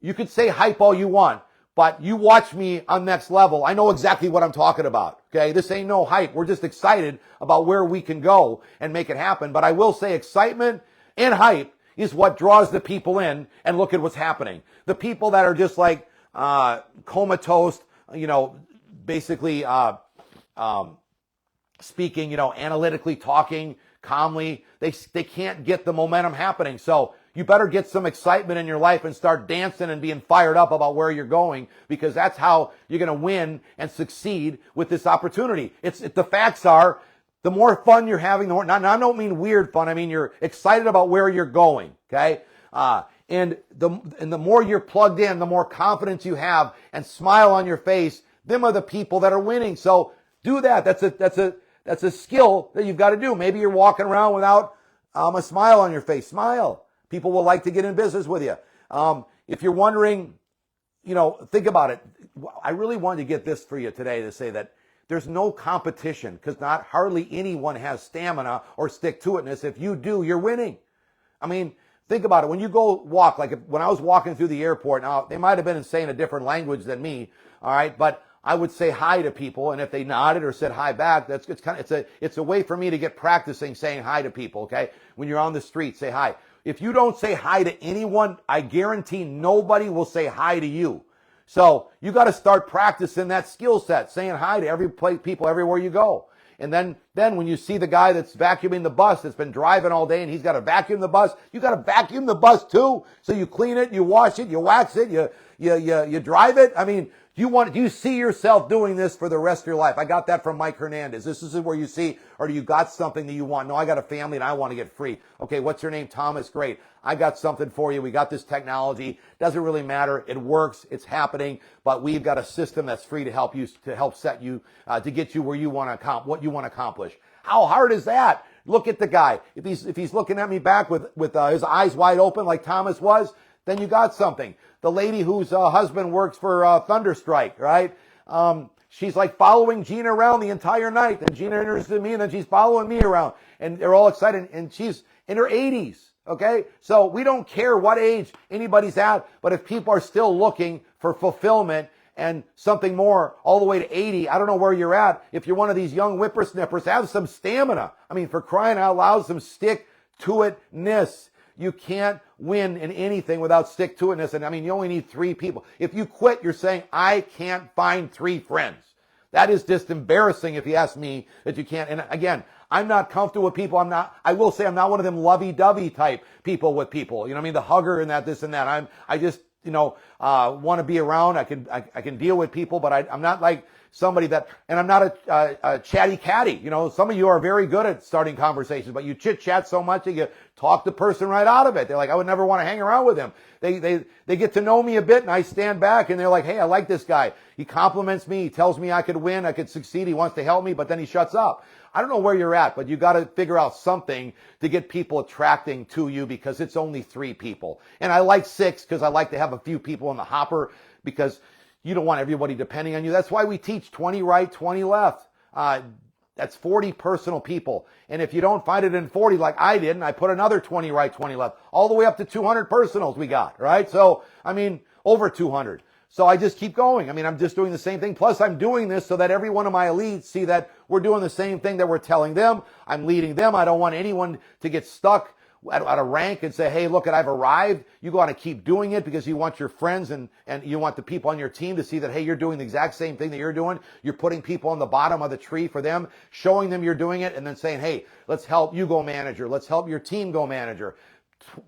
you could say hype all you want, but you watch me on Next Level. I know exactly what I'm talking about. Okay. This ain't no hype. We're just excited about where we can go and make it happen. But I will say excitement and hype is what draws the people in, and look at what's happening. The people that are just like, comatose, basically, speaking, analytically talking calmly, they can't get the momentum happening. So you better get some excitement in your life and start dancing and being fired up about where you're going, because that's how you're going to win and succeed with this opportunity. The facts are, the more fun you're having, the more, now I don't mean weird fun, I mean you're excited about where you're going, okay? And the more you're plugged in, the more confidence you have and smile on your face, them are the people that are winning. So do that. That's a skill that you've got to do. Maybe you're walking around without a smile on your face. Smile. People will like to get in business with you. If you're wondering, think about it. I really wanted to get this for you today to say that there's no competition, because hardly anyone has stamina or stick-to-itness. If you do, you're winning. Think about it. When you go walk, like when I was walking through the airport, now they might have been saying a different language than me, all right, but I would say hi to people, and if they nodded or said hi back, it's a way for me to get practicing saying hi to people, okay? When you're on the street, say hi. If you don't say hi to anyone, I guarantee nobody will say hi to you. So you got to start practicing that skill set, saying hi to people everywhere you go. And then when you see the guy that's vacuuming the bus, that's been driving all day and he's got to vacuum the bus, you got to vacuum the bus too. So you clean it, you wash it, you wax it, you drive it. Do you see yourself doing this for the rest of your life? I got that from Mike Hernandez. This is where you see, or do you got something that you want? No, I got a family and I want to get free. Okay, what's your name? Thomas. Great. I got something for you. We got this technology. Doesn't really matter. It works. It's happening. But we've got a system that's free to help you, to help set you, to get you where you want to what you want to accomplish. How hard is that? Look at the guy. If he's looking at me back with his eyes wide open like Thomas was, then you got something. The lady whose husband works for Thunderstrike, right? She's like following Gina around the entire night. And Gina introduces me, and then she's following me around. And they're all excited. And she's in her 80s, okay? So we don't care what age anybody's at. But if people are still looking for fulfillment and something more all the way to 80, I don't know where you're at. If you're one of these young whippersnippers, have some stamina. For crying out loud, some stick-to-itness. You can't win in anything without stick-to-itness. And you only need 3 people. If you quit, you're saying, I can't find 3 friends. That is just embarrassing if you ask me that you can't. And again, I'm not comfortable with people. I will say I'm not one of them lovey-dovey type people with people. The hugger and that, this and that. I just, want to be around. I can deal with people, but I'm not like somebody that, and I'm not a chatty catty. Some of you are very good at starting conversations, but you chit chat so much that you talk the person right out of it. They're like, I would never want to hang around with him. They get to know me a bit, and I stand back, and they're like, hey, I like this guy. He compliments me. He tells me I could win. I could succeed. He wants to help me, but then he shuts up. I don't know where you're at, but you got to figure out something to get people attracting to you, because it's only 3 people. And I like 6 because I like to have a few people in the hopper, because you don't want everybody depending on you. That's why we teach 20 right, 20 left. That's 40 personal people. And if you don't find it in 40 like I did, and I put another 20 right, 20 left, all the way up to 200 personals we got, right? So, over 200. So I just keep going. I mean, I'm just doing the same thing. Plus, I'm doing this so that every one of my elites see that we're doing the same thing that we're telling them. I'm leading them. I don't want anyone to get stuck at a rank and say, hey, look, I've arrived. You got to keep doing it because you want your friends and you want the people on your team to see that, hey, you're doing the exact same thing that you're doing. You're putting people on the bottom of the tree for them, showing them you're doing it, and then saying, hey, let's help you go manager. Let's help your team go manager.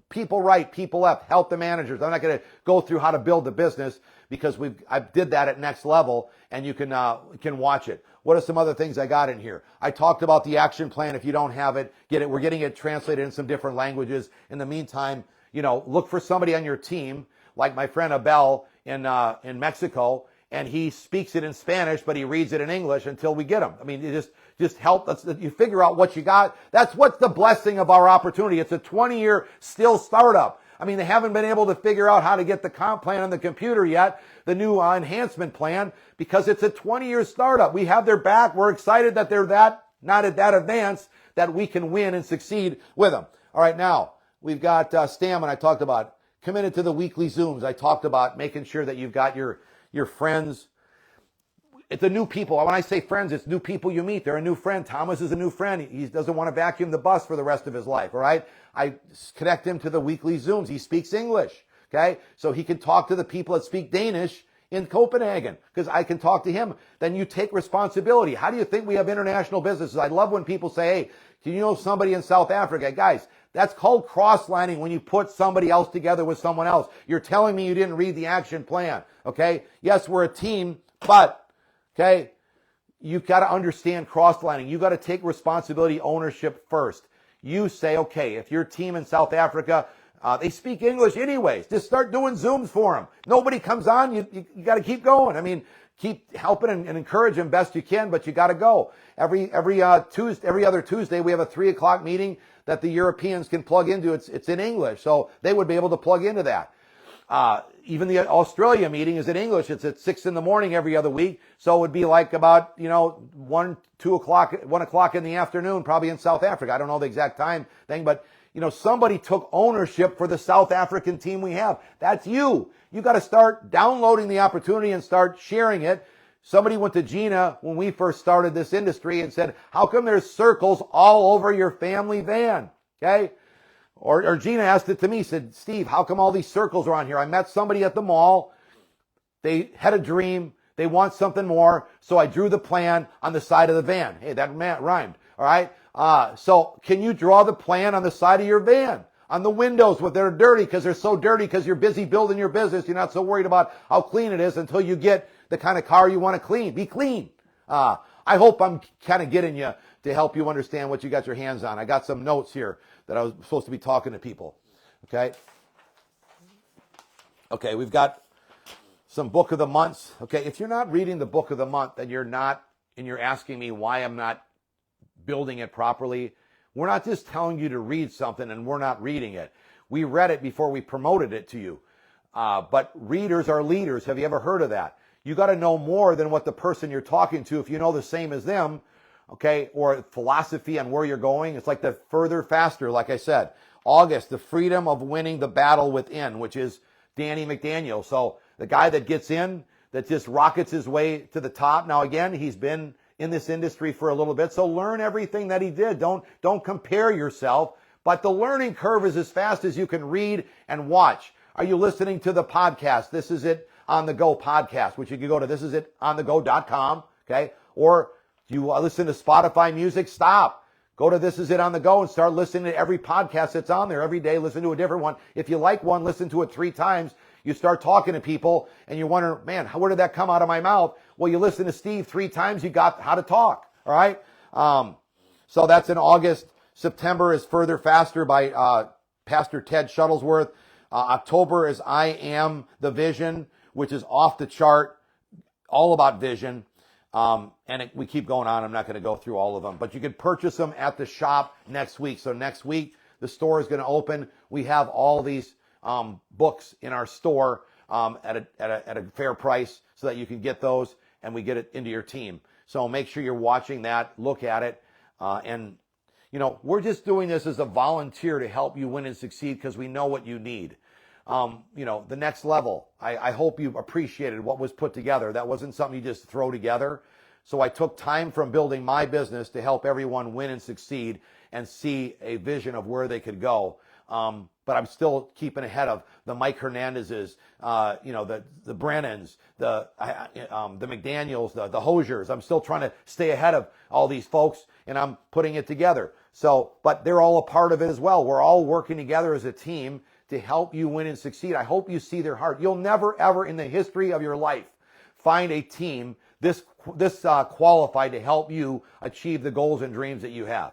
People right, people left, help the managers. I'm not going to go through how to build the business because I did that at Next Level, and you can watch it. What are some other things I got in here? I talked about the action plan. If you don't have it, get it. We're getting it translated in some different languages. In the meantime, look for somebody on your team, like my friend Abel in Mexico, and he speaks it in Spanish, but he reads it in English until we get him. I mean, it just help us. You figure out what you got. That's what's the blessing of our opportunity. It's a 20-year still startup. I mean, they haven't been able to figure out how to get the comp plan on the computer yet, the new enhancement plan, because it's a 20-year startup. We have their back. We're excited that they're not at that advanced that we can win and succeed with them. All right, now we've got stamina. I talked about committed to the weekly Zooms. I talked about making sure that you've got your friends. It's the new people. When I say friends, it's new people you meet. They're a new friend. Thomas is a new friend. He doesn't want to vacuum the bus for the rest of his life, all right? I connect him to the weekly Zooms. He speaks English, okay? So he can talk to the people that speak Danish in Copenhagen because I can talk to him. Then you take responsibility. How do you think we have international businesses? I love when people say, hey, do you know somebody in South Africa? Guys, that's called cross-lining when you put somebody else together with someone else. You're telling me you didn't read the action plan, okay? Yes, we're a team, but, okay, you've got to understand cross-lining. You've got to take responsibility, ownership first. You say, okay, if your team in South Africa, they speak English anyways, just start doing Zooms for them. Nobody comes on, you got to keep going. I mean, keep helping and encourage them best you can, but you got to go. Every other Tuesday, we have a 3:00 meeting that the Europeans can plug into. It's in English, so they would be able to plug into that. Even the Australia meeting is in English. It's at 6 a.m. every other week. So it would be like about, 1 o'clock in the afternoon, probably in South Africa. I don't know the exact time thing, but somebody took ownership for the South African team we have. That's you. You got to start downloading the opportunity and start sharing it. Somebody went to Gina when we first started this industry and said, how come there's circles all over your family van? Okay. Or Gina asked it to me, said, Steve, how come all these circles are on here? I met somebody at the mall. They had a dream. They want something more. So I drew the plan on the side of the van. Hey, that rhymed. All right. So can you draw the plan on the side of your van? On the windows where they're dirty because they're so dirty because you're busy building your business. You're not so worried about how clean it is until you get the kind of car you want to clean. Be clean. I hope I'm kind of getting you to help you understand what you got your hands on. I got some notes here that I was supposed to be talking to people. Okay. Okay, we've got some book of the months. Okay, if you're not reading the book of the month, then you're asking me why I'm not building it properly. We're not just telling you to read something and we're not reading it. We read it before we promoted it to you. But readers are leaders. Have you ever heard of that? You got to know more than what the person you're talking to. If you know the same as them, okay, or philosophy on where you're going, it's like the further, faster, like I said. August, the freedom of winning the battle within, which is Danny McDaniel. So the guy that gets in, that just rockets his way to the top. Now, again, he's been in this industry for a little bit, so learn everything that he did. Don't compare yourself, but the learning curve is as fast as you can read and watch. Are you listening to the podcast? This Is It On The Go podcast, which you can go to thisisit.onthego.com, okay? Or do you listen to Spotify music? Stop. Go to This Is It On The Go and start listening to every podcast that's on there. Every day, listen to a different one. If you like one, listen to it 3 times. You start talking to people and you wonder, man, where did that come out of my mouth? Well, you listen to Steve 3 times, you got how to talk, all right? So that's in August. September is Further Faster by Pastor Ted Shuttlesworth. October is I Am the Vision, which is off the chart, all about vision. We keep going on. I'm not going to go through all of them, but you can purchase them at the shop next week. So next week, the store is going to open. We have all these books in our store at a fair price so that you can get those and we get it into your team. So make sure you're watching that, look at it. We're just doing this as a volunteer to help you win and succeed because we know what you need. the next level. I hope you appreciated what was put together. That wasn't something you just throw together. So I took time from building my business to help everyone win and succeed and see a vision of where they could go. But I'm still keeping ahead of the Mike Hernandezes, the Brennans, the McDaniels, the Hosiers. I'm still trying to stay ahead of all these folks, and I'm putting it together. So, but they're all a part of it as well. We're all working together as a team to help you win and succeed. I hope you see their heart. You'll never, ever in the history of your life find a team this qualified to help you achieve the goals and dreams that you have.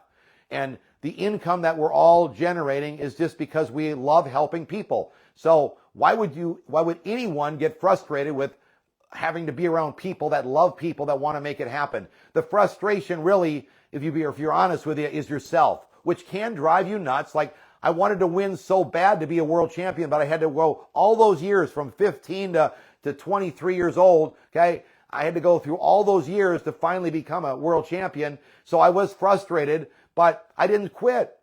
And the income that we're all generating is just because we love helping people. So why would anyone get frustrated with having to be around people that love people that want to make it happen? The frustration really, if you're honest with you, is yourself, which can drive you nuts. Like, I wanted to win so bad to be a world champion, but I had to go all those years from 15 to 23 years old. Okay. I had to go through all those years to finally become a world champion. So I was frustrated, but I didn't quit.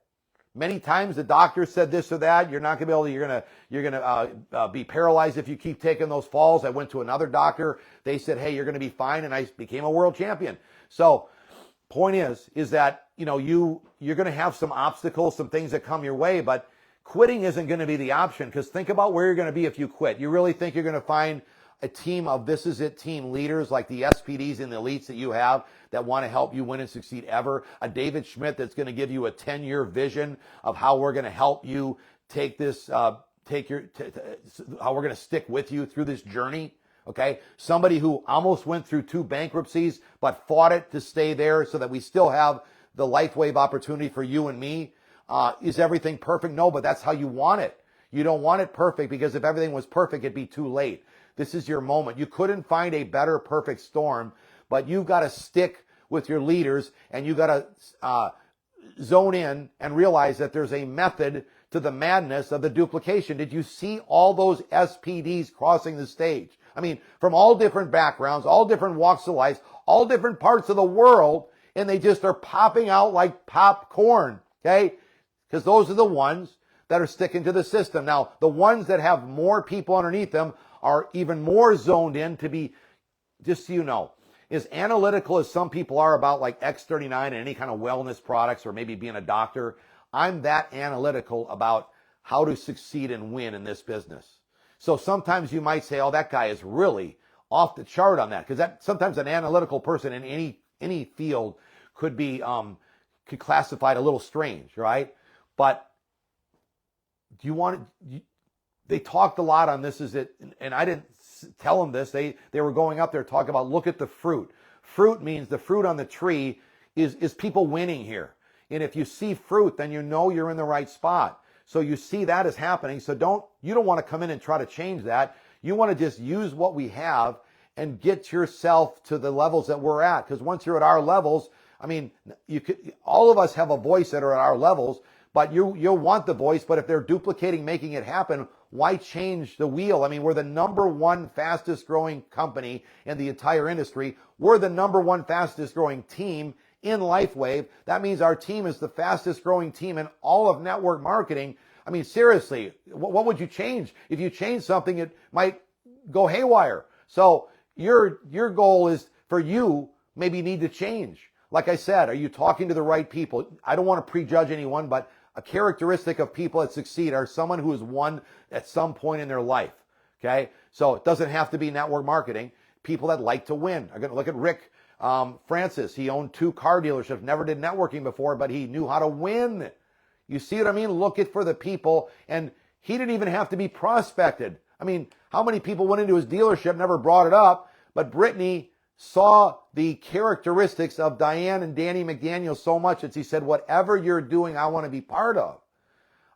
Many times the doctor said this or that. You're not going to be able to, you're going to be paralyzed if you keep taking those falls. I went to another doctor. They said, hey, you're going to be fine. And I became a world champion. So point is that, you're going to have some obstacles, some things that come your way, but quitting isn't going to be the option, because think about where you're going to be if you quit. You really think you're going to find a team of This Is It team leaders like the SPDs and the elites that you have that want to help you win and succeed ever? A David Schmidt that's going to give you a 10-year vision of how we're going to help you take this, how we're going to stick with you through this journey? Okay. Somebody who almost went through 2 bankruptcies, but fought it to stay there so that we still have the LifeWave opportunity for you and me. Is everything perfect? No, but that's how you want it. You don't want it perfect, because if everything was perfect, it'd be too late. This is your moment. You couldn't find a better perfect storm, but you've got to stick with your leaders, and you've got to zone in and realize that there's a method to the madness of the duplication. Did you see all those SPDs crossing the stage? I mean, from all different backgrounds, all different walks of life, all different parts of the world, and they just are popping out like popcorn, okay? Because those are the ones that are sticking to the system. Now, the ones that have more people underneath them are even more zoned in to be, just so you know, as analytical as some people are about like X39 and any kind of wellness products, or maybe being a doctor. I'm that analytical about how to succeed and win in this business. So sometimes you might say, oh, that guy is really off the chart on that, because that sometimes an analytical person in any field could be classified a little strange, right? But do you want to, they talked a lot on This Is It, and I didn't tell them this. They were going up there talking about, look at the fruit. Fruit means the fruit on the tree is people winning here. And if you see fruit, then you know you're in the right spot. So you see that is happening. So you don't want to come in and try to change that. You want to just use what we have and get yourself to the levels that we're at. Because once you're at our levels, I mean, all of us have a voice that are at our levels, but you'll want the voice. But if they're duplicating, making it happen, why change the wheel? I mean, we're the number 1 fastest growing company in the entire industry. We're the number 1 fastest growing team in LifeWave. That means our team is the fastest growing team in all of network marketing. I mean, seriously, what would you change? If you change something, it might go haywire. So your goal is for you, maybe need to change. Like I said, are you talking to the right people? I don't want to prejudge anyone, but a characteristic of people that succeed are someone who has won at some point in their life. Okay. So it doesn't have to be network marketing. People that like to win. I'm going to look at Rick Francis. He owned 2 car dealerships, never did networking before, but he knew how to win. You see what I mean? Look at for the people, and he didn't even have to be prospected. I mean, how many people went into his dealership, never brought it up, but Brittany saw the characteristics of Diane and Danny McDaniel so much that he said, whatever you're doing, I want to be part of.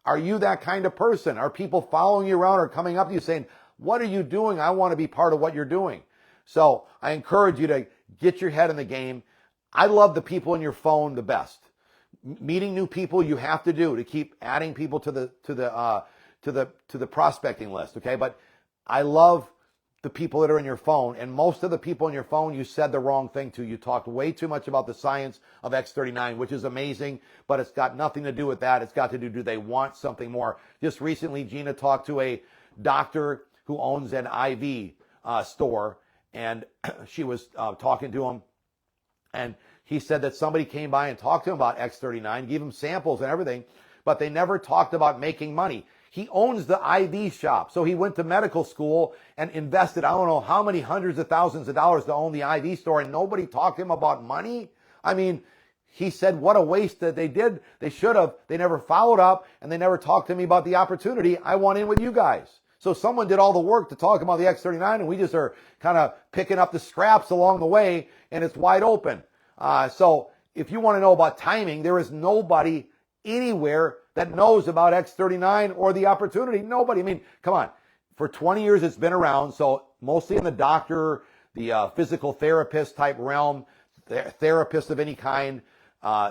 Are you that kind of person? Are people following you around or coming up to you saying, what are you doing? I want to be part of what you're doing. So I encourage you to get your head in the game. I love the people in your phone the best. Meeting new people you have to do to keep adding people to the prospecting list. Okay. But I love the people that are in your phone, and most of the people in your phone, you said the wrong thing to. You talked way too much about the science of X39, which is amazing, but it's got nothing to do with that. It's got to do they want something more. Just recently, Gina talked to a doctor who owns an IV store, and she was talking to him, and he said that somebody came by and talked to him about X39, gave him samples and everything, but they never talked about making money. He owns the IV shop, so he went to medical school and invested, I don't know how many hundreds of thousands of dollars to own the IV store, and nobody talked to him about money. I mean, he said, what a waste that they did. They should have. They never followed up, and they never talked to me about the opportunity. I want in with you guys. So someone did all the work to talk about the X39, and we just are kind of picking up the scraps along the way, and it's wide open. So if you want to know about timing, there is nobody anywhere that knows about X39 or the opportunity. Nobody. I mean, come on. For 20 years, it's been around. So mostly in the doctor, the physical therapist type realm, therapists of any kind,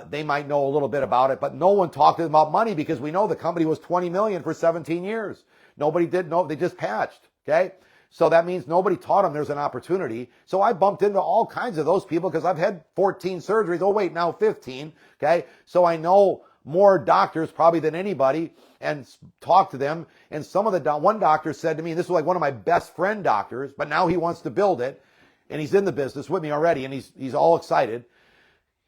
they might know a little bit about it, but no one talked to them about money because we know the company was $20 million for 17 years. Nobody did know. They just patched. Okay. So that means nobody taught them there's an opportunity. So I bumped into all kinds of those people because I've had 14 surgeries. Oh, wait, now 15. Okay. So I know more doctors probably than anybody and talk to them. And some of the, one doctor said to me, this was like one of my best friend doctors, but now he wants to build it. And he's in the business with me already. And he's all excited.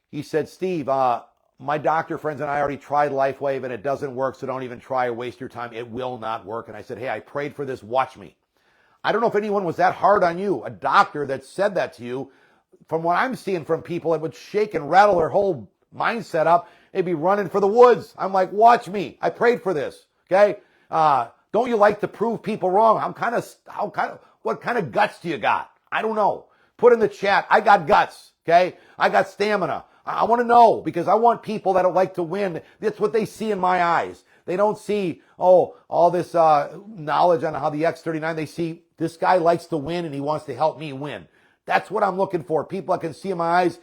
He said, Steve, my doctor friends and I already tried LifeWave and it doesn't work. So don't even try or waste your time. It will not work. And I said, hey, I prayed for this. Watch me. I don't know if anyone was that hard on you, a doctor that said that to you. From what I'm seeing from people, it would shake and rattle their whole mindset up. They'd be running for the woods. I'm like, watch me. I prayed for this. Okay. Don't you like to prove people wrong? What kind of guts do you got? I don't know. Put in the chat. I got guts. Okay. I got stamina. I want to know because I want people that like to win. That's what they see in my eyes. They don't see, all this knowledge on how the X39. They see this guy likes to win and he wants to help me win. That's what I'm looking for. People I can see in my eyes,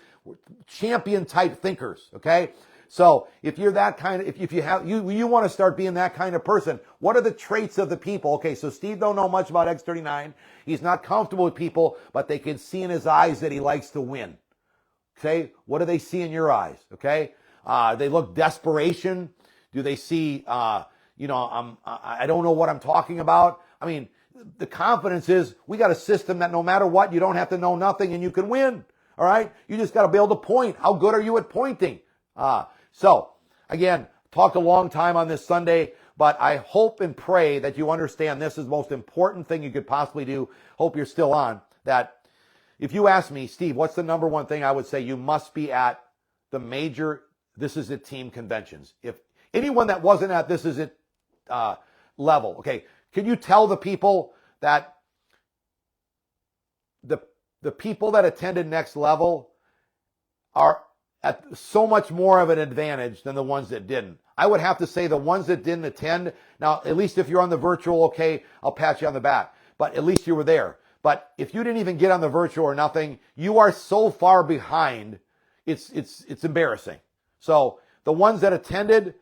champion type thinkers. Okay. So if you're that kind of, if you want to start being that kind of person, what are the traits of the people? Okay. So Steve don't know much about X39. He's not comfortable with people, but they can see in his eyes that he likes to win. Okay. What do they see in your eyes? Okay. They look desperation. Do they see, I don't know what I'm talking about. I mean, the confidence is we got a system that no matter what, you don't have to know nothing and you can win. All right. You just got to be able to point. How good are you at pointing? So again, talked a long time on this Sunday, but I hope and pray that you understand this is the most important thing you could possibly do. Hope you're still on that. If you ask me, Steve, what's the number one thing I would say? You must be at the major, this is it team conventions. If anyone that wasn't at this is it level, okay, can you tell the people that the people that attended next level are at so much more of an advantage than the ones that didn't? I would have to say the ones that didn't attend, now at least if you're on the virtual, okay, I'll pat you on the back, but at least you were there. But if you didn't even get on the virtual or nothing, you are so far behind, it's embarrassing. So the ones that attended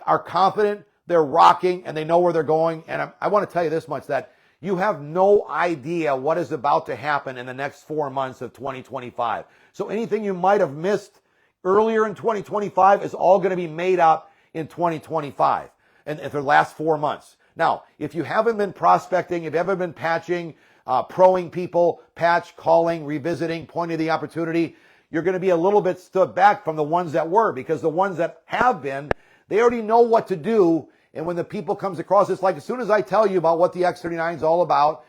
are confident, they're rocking, and they know where they're going. And I want to tell you this much, that you have no idea what is about to happen in the next 4 months of 2025. So anything you might have missed earlier in 2025 is all going to be made up in 2025 and for the last 4 months. Now, if you haven't been prospecting, if you haven't been patching, proing people, patch, calling, revisiting, pointing to the opportunity, you're going to be a little bit stood back from the ones that were, because the ones that have been, they already know what to do. And when the people comes across, it's like as soon as I tell you about what the X39 is all about,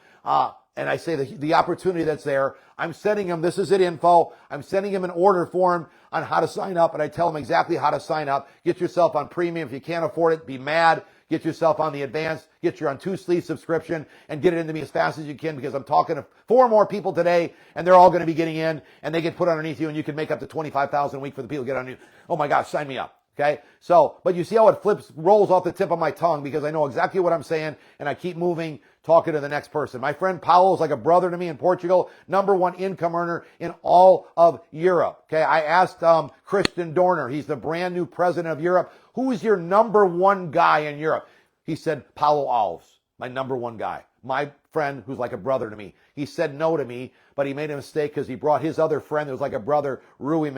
and I say the opportunity that's there, I'm sending them, this is it info. I'm sending them an order form on how to sign up, and I tell them exactly how to sign up. Get yourself on premium. If you can't afford it, be mad. Get yourself on the advanced, get your on 2-sleeve subscription, and get it into me as fast as you can, because I'm talking to 4 more people today, and they're all going to be getting in, and they get put underneath you, and you can make up to $25,000 a week for the people who get on you. Oh my gosh, sign me up. Okay. So, but you see how it rolls off the tip of my tongue, because I know exactly what I'm saying, and I keep moving, talking to the next person. My friend Paulo is like a brother to me in Portugal, #1 income earner in all of Europe. Okay. I asked, Christian Dorner, he's the brand new president of Europe, who is your #1 guy in Europe? He said, Paulo Alves, my #1 guy, my friend who's like a brother to me. He said no to me, but he made a mistake because he brought his other friend that was like a brother, Rui,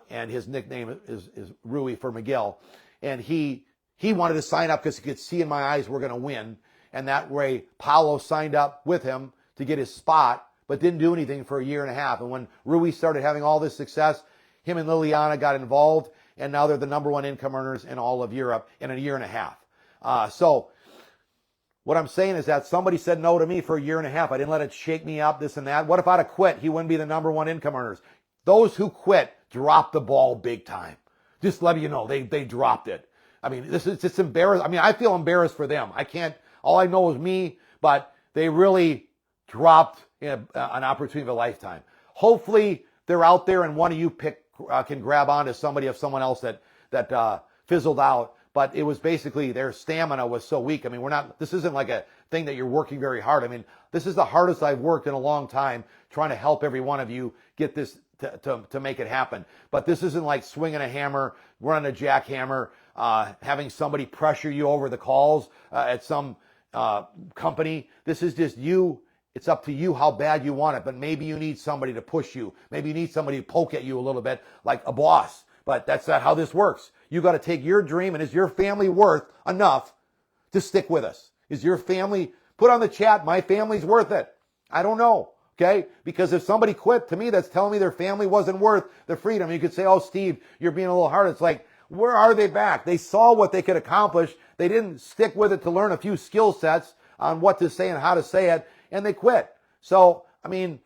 and his nickname is Rui for Miguel. And he he wanted to sign up because he could see in my eyes we're going to win. And that way, Paulo signed up with him to get his spot, but didn't do anything for a year and a half. And when Rui started having all this success, him and Liliana got involved, and now they're the number one income earners in all of Europe in a year and a half. So what I'm saying is that somebody said no to me for a year and a half. I didn't let it shake me up, this and that. What if I'd have quit? He wouldn't be the number one income earners. Those who quit dropped the ball big time. Just let you know, they dropped it. I mean, this is just embarrassing. I mean, I feel embarrassed for them. All I know is me, but they really dropped an opportunity of a lifetime. Hopefully they're out there and one of you can grab onto somebody of someone else that fizzled out. But it was basically their stamina was so weak. I mean, this isn't like a thing that you're working very hard. I mean, this is the hardest I've worked in a long time trying to help every one of you get this to make it happen. But this isn't like swinging a hammer, running a jackhammer, having somebody pressure you over the calls at some company. This is just you. It's up to you how bad you want it, but maybe you need somebody to push you. Maybe you need somebody to poke at you a little bit like a boss, but that's not how this works. You got to take your dream, and is your family worth enough to stick with us? Is your family, put on the chat, my family's worth it. I don't know, okay? Because if somebody quit, to me, that's telling me their family wasn't worth the freedom. You could say, oh, Steve, you're being a little hard. It's like, where are they back? They saw what they could accomplish. They didn't stick with it to learn a few skill sets on what to say and how to say it, and they quit. So, I mean,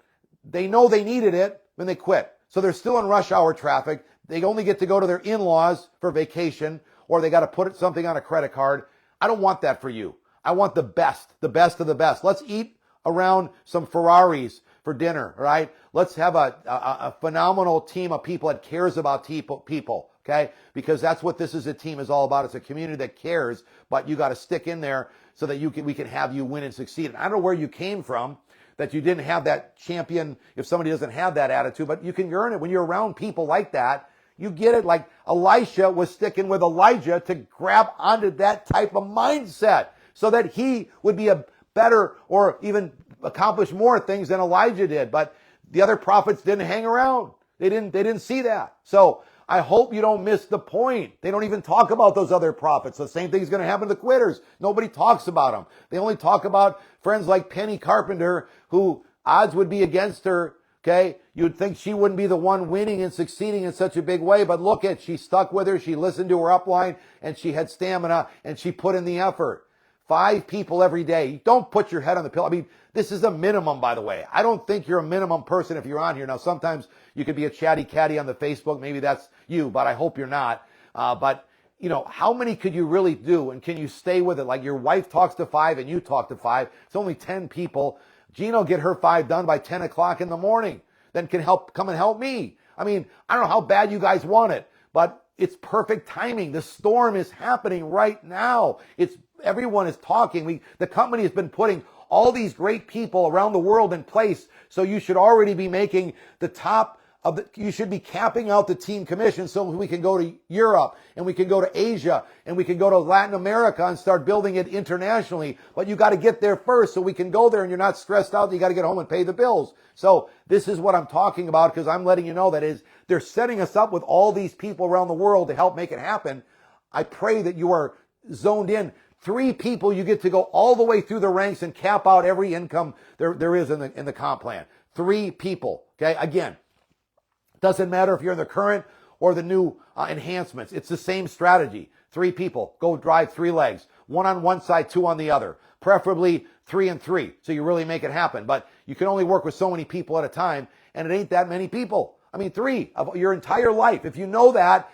they know they needed it when they quit. So they're still in rush hour traffic. They only get to go to their in-laws for vacation, or they got to put something on a credit card. I don't want that for you. I want the best of the best. Let's eat around some Ferraris for dinner, right? Let's have a phenomenal team of people that cares about people, okay? Because that's what this is a team is all about. It's a community that cares, but you got to stick in there so that we can have you win and succeed. And I don't know where you came from, that you didn't have that champion, if somebody doesn't have that attitude, but you can earn it when you're around people like that. You get it, like Elisha was sticking with Elijah to grab onto that type of mindset so that he would be a better or even accomplish more things than Elijah did. But the other prophets didn't hang around. They didn't see that. So I hope you don't miss the point. They don't even talk about those other prophets. The same thing's going to happen to the quitters. Nobody talks about them. They only talk about friends like Penny Carpenter, who odds would be against her. Okay, you'd think she wouldn't be the one winning and succeeding in such a big way, but look at, she stuck with her, she listened to her upline, and she had stamina, and she put in the effort. 5 people every day. Don't put your head on the pillow. I mean, this is a minimum, by the way. I don't think you're a minimum person if you're on here. Now, sometimes you could be a chatty catty on the Facebook. Maybe that's you, but I hope you're not. But, you know, how many could you really do, and can you stay with it? Like your wife talks to 5 and you talk to 5. It's only 10 people. Gino get her 5 done by 10 o'clock in the morning. Then can come and help me. I mean, I don't know how bad you guys want it, but it's perfect timing. The storm is happening right now. Everyone is talking. The company has been putting all these great people around the world in place. So you should already be making the top you should be capping out the team commission so we can go to Europe and we can go to Asia and we can go to Latin America and start building it internationally. But you got to get there first so we can go there and you're not stressed out that you got to get home and pay the bills. So this is what I'm talking about, because I'm letting you know that they're setting us up with all these people around the world to help make it happen. I pray that you are zoned in. 3 people, you get to go all the way through the ranks and cap out every income there is in the comp plan. 3 people. Okay. Again, doesn't matter if you're in the current or the new enhancements. It's the same strategy. 3 people. Go drive 3 legs. 1 on one side, 2 on the other. Preferably 3 and 3. So you really make it happen. But you can only work with so many people at a time. And it ain't that many people. I mean, 3 of your entire life. If you know that,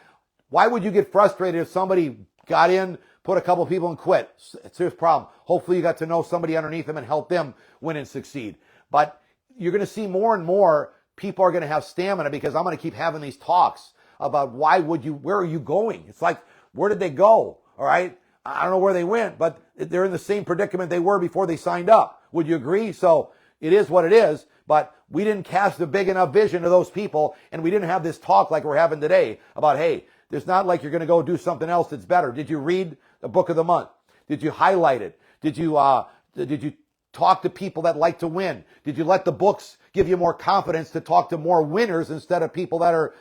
why would you get frustrated if somebody got in, put a couple people and quit? It's a serious problem. Hopefully you got to know somebody underneath them and help them win and succeed. But you're going to see more and more people are going to have stamina, because I'm going to keep having these talks about where are you going? It's like, where did they go? All right. I don't know where they went, but they're in the same predicament they were before they signed up. Would you agree? So it is what it is, but we didn't cast a big enough vision to those people. And we didn't have this talk like we're having today about, hey, there's not like you're going to go do something else that's better. Did you read the book of the month? Did you highlight it? Did you talk to people that like to win? Did you let the books give you more confidence to talk to more winners instead of people that are,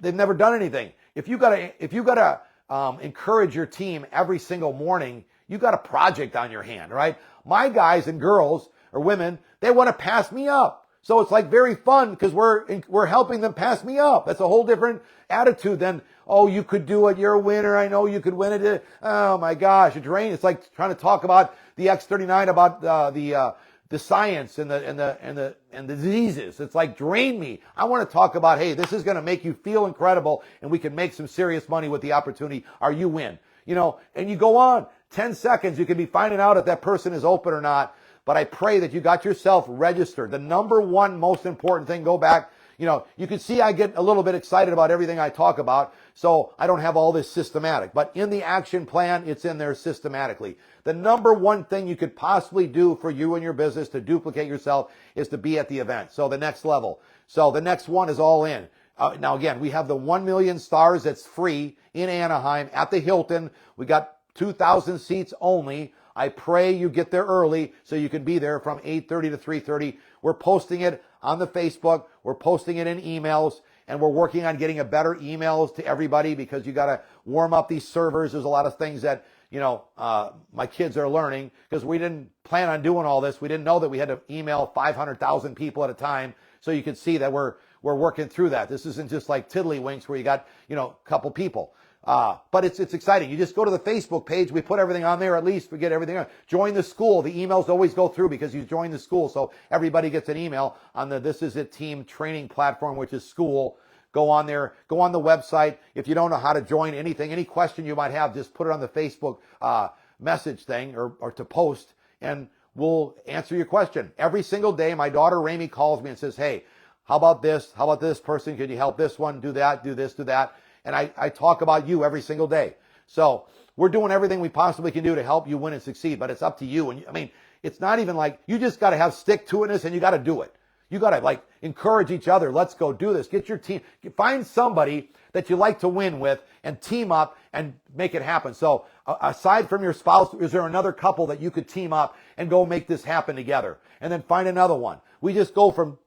they've never done anything? If you got encourage your team every single morning, you got a project on your hand, right? My guys and girls or women, they want to pass me up. So it's like very fun because we're helping them pass me up. That's a whole different attitude than, oh, you could do it. You're a winner. I know you could win it. Oh my gosh, it's draining. It's like trying to talk about the X-39, about the science and the diseases. It's like, drain me. I want to talk about, hey, this is going to make you feel incredible and we can make some serious money with the opportunity, or you win. And you go on 10 seconds. You can be finding out if that person is open or not. But I pray that you got yourself registered. The number one most important thing, go back. You can see I get a little bit excited about everything I talk about, so I don't have all this systematic. But in the action plan, it's in there systematically. The number one thing you could possibly do for you and your business to duplicate yourself is to be at the event. So the next level. So the next one is all in. Now, again, we have the 1 million stars that's free in Anaheim at the Hilton. We got 2,000 seats only. I pray you get there early so you can be there from 8:30 to 3:30. We're posting it on the Facebook. We're posting it in emails, and we're working on getting a better emails to everybody because you got to warm up these servers. There's a lot of things that, my kids are learning because we didn't plan on doing all this. We didn't know that we had to email 500,000 people at a time. So you can see that we're working through that. This isn't just like tiddlywinks where you got, a couple people. But it's exciting. You just go to the Facebook page. We put everything on there. At least we get everything on. Join the school. The emails always go through because you join the school. So everybody gets an email on the This Is It team training platform, which is school. Go on there. Go on the website. If you don't know how to join anything, any question you might have, just put it on the Facebook message thing or to post, and we'll answer your question. Every single day, my daughter Rami calls me and says, hey, how about this? How about this person? Could you help this one? Do that, do this, do that. And I talk about you every single day. So we're doing everything we possibly can do to help you win and succeed, but it's up to you. And it's not even like, you just got to have stick-to-itness and you got to do it. You got to encourage each other. Let's go do this. Get your team. Find somebody that you like to win with and team up and make it happen. So aside from your spouse, is there another couple that you could team up and go make this happen together? And then find another one. We just go from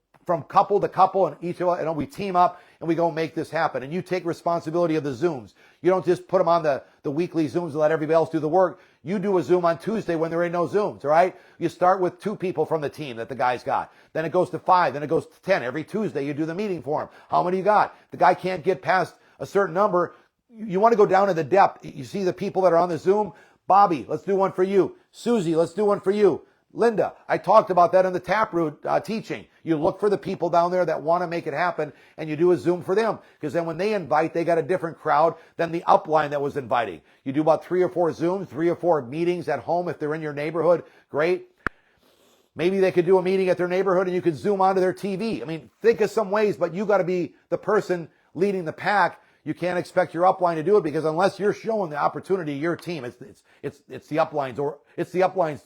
couple to couple, and each of us, we team up and we go make this happen. And you take responsibility of the Zooms. You don't just put them on the weekly Zooms and let everybody else do the work. You do a Zoom on Tuesday when there ain't no Zooms, all right? You start with 2 people from the team that the guy's got. Then it goes to 5. Then it goes to 10. Every Tuesday you do the meeting for him. How many you got? The guy can't get past a certain number. You want to go down to the depth. You see the people that are on the Zoom. Bobby, let's do one for you. Susie, let's do one for you. Linda, I talked about that in the Taproot teaching. You look for the people down there that want to make it happen, and you do a Zoom for them. Because then when they invite, they got a different crowd than the upline that was inviting. You do about 3 or 4 Zooms, 3 or 4 meetings at home if they're in your neighborhood. Great. Maybe they could do a meeting at their neighborhood and you could Zoom onto their TV. Think of some ways, but you got to be the person leading the pack. You can't expect your upline to do it because unless you're showing the opportunity to your team, it's the upline's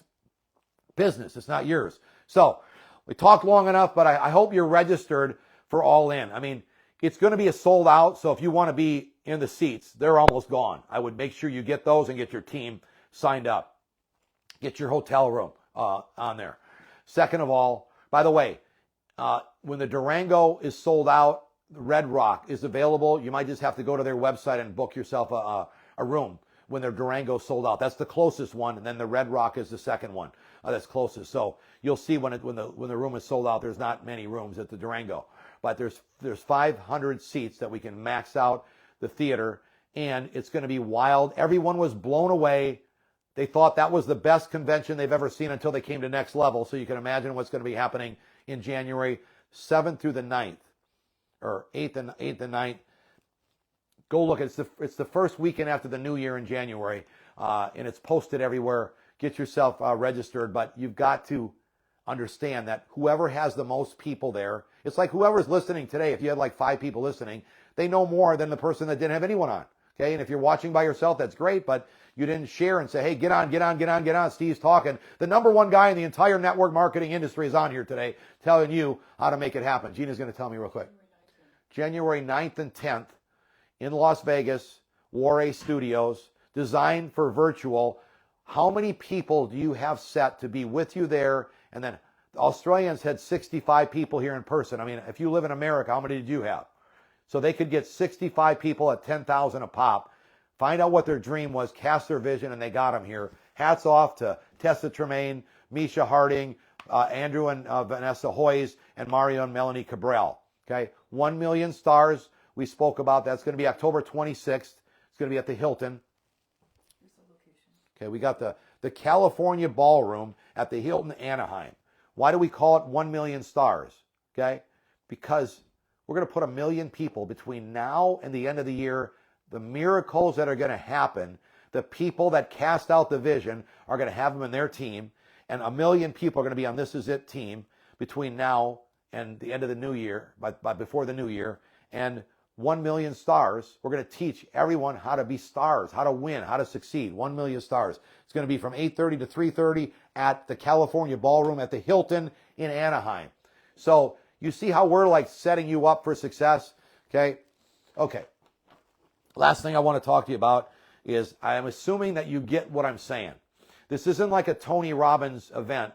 business. It's not yours. So we talked long enough, but I hope you're registered for All In. It's going to be a sold out. So if you want to be in the seats, they're almost gone. I would make sure you get those and get your team signed up. Get your hotel room on there. Second of all, by the way, when the Durango is sold out, the Red Rock is available. You might just have to go to their website and book yourself a room when their Durango sold out. That's the closest one, and then the Red Rock is the second one that's closest. So you'll see when the room is sold out, there's not many rooms at the Durango, but there's 500 seats that we can max out the theater, and it's going to be wild. Everyone was blown away. They thought that was the best convention they've ever seen until they came to Next Level. So you can imagine what's going to be happening in January 7th through the 9th, or 8th and 9th. Go look. It's the first weekend after the New Year in January, and it's posted everywhere. Get yourself registered, but you've got to understand that whoever has the most people there, it's like whoever's listening today. If you had 5 people listening, they know more than the person that didn't have anyone on. Okay, and if you're watching by yourself, that's great, but you didn't share and say, hey, get on. Steve's talking. The number one guy in the entire network marketing industry is on here today telling you how to make it happen. Gina's going to tell me real quick. January 9th and 10th in Las Vegas, War Studios, designed for virtual. How many people do you have set to be with you there? And then the Australians had 65 people here in person. If you live in America, how many did you have? So they could get 65 people at $10,000 a pop find out what their dream was, cast their vision, and they got them here. Hats off to Tessa Tremaine, Misha Harding, Andrew and Vanessa Hoyes, and Mario and Melanie Cabral. Okay, 1 million stars we spoke about. That's going to be October 26th. It's going to be at the Hilton. Okay, we got the California Ballroom at the Hilton Anaheim. Why do we call it 1 million stars? Okay, because we're going to put 1 million people between now and the end of the year. The miracles that are going to happen, the people that cast out the vision are going to have them in their team, and 1 million people are going to be on This Is It team between now and the end of the new year, by before the new year. And 1 million stars, we're going to teach everyone how to be stars, how to win, how to succeed. 1 million stars. It's going to be from 8:30 to 3:30 at the California Ballroom at the Hilton in Anaheim. So you see how we're like setting you up for success? Okay. Last thing I want to talk to you about is I'm assuming that you get what I'm saying. This isn't like a Tony Robbins event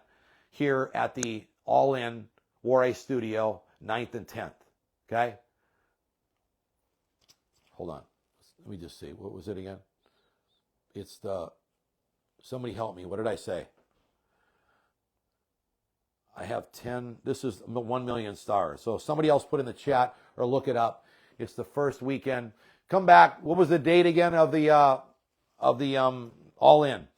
here at the All In War Studio, 9th and 10th. Okay? Hold on. Let me just see. What was it again? It's somebody help me. What did I say? I have 10. This is 1 million stars. So if somebody else put in the chat or look it up. It's the first weekend. Come back. What was the date again of the All In?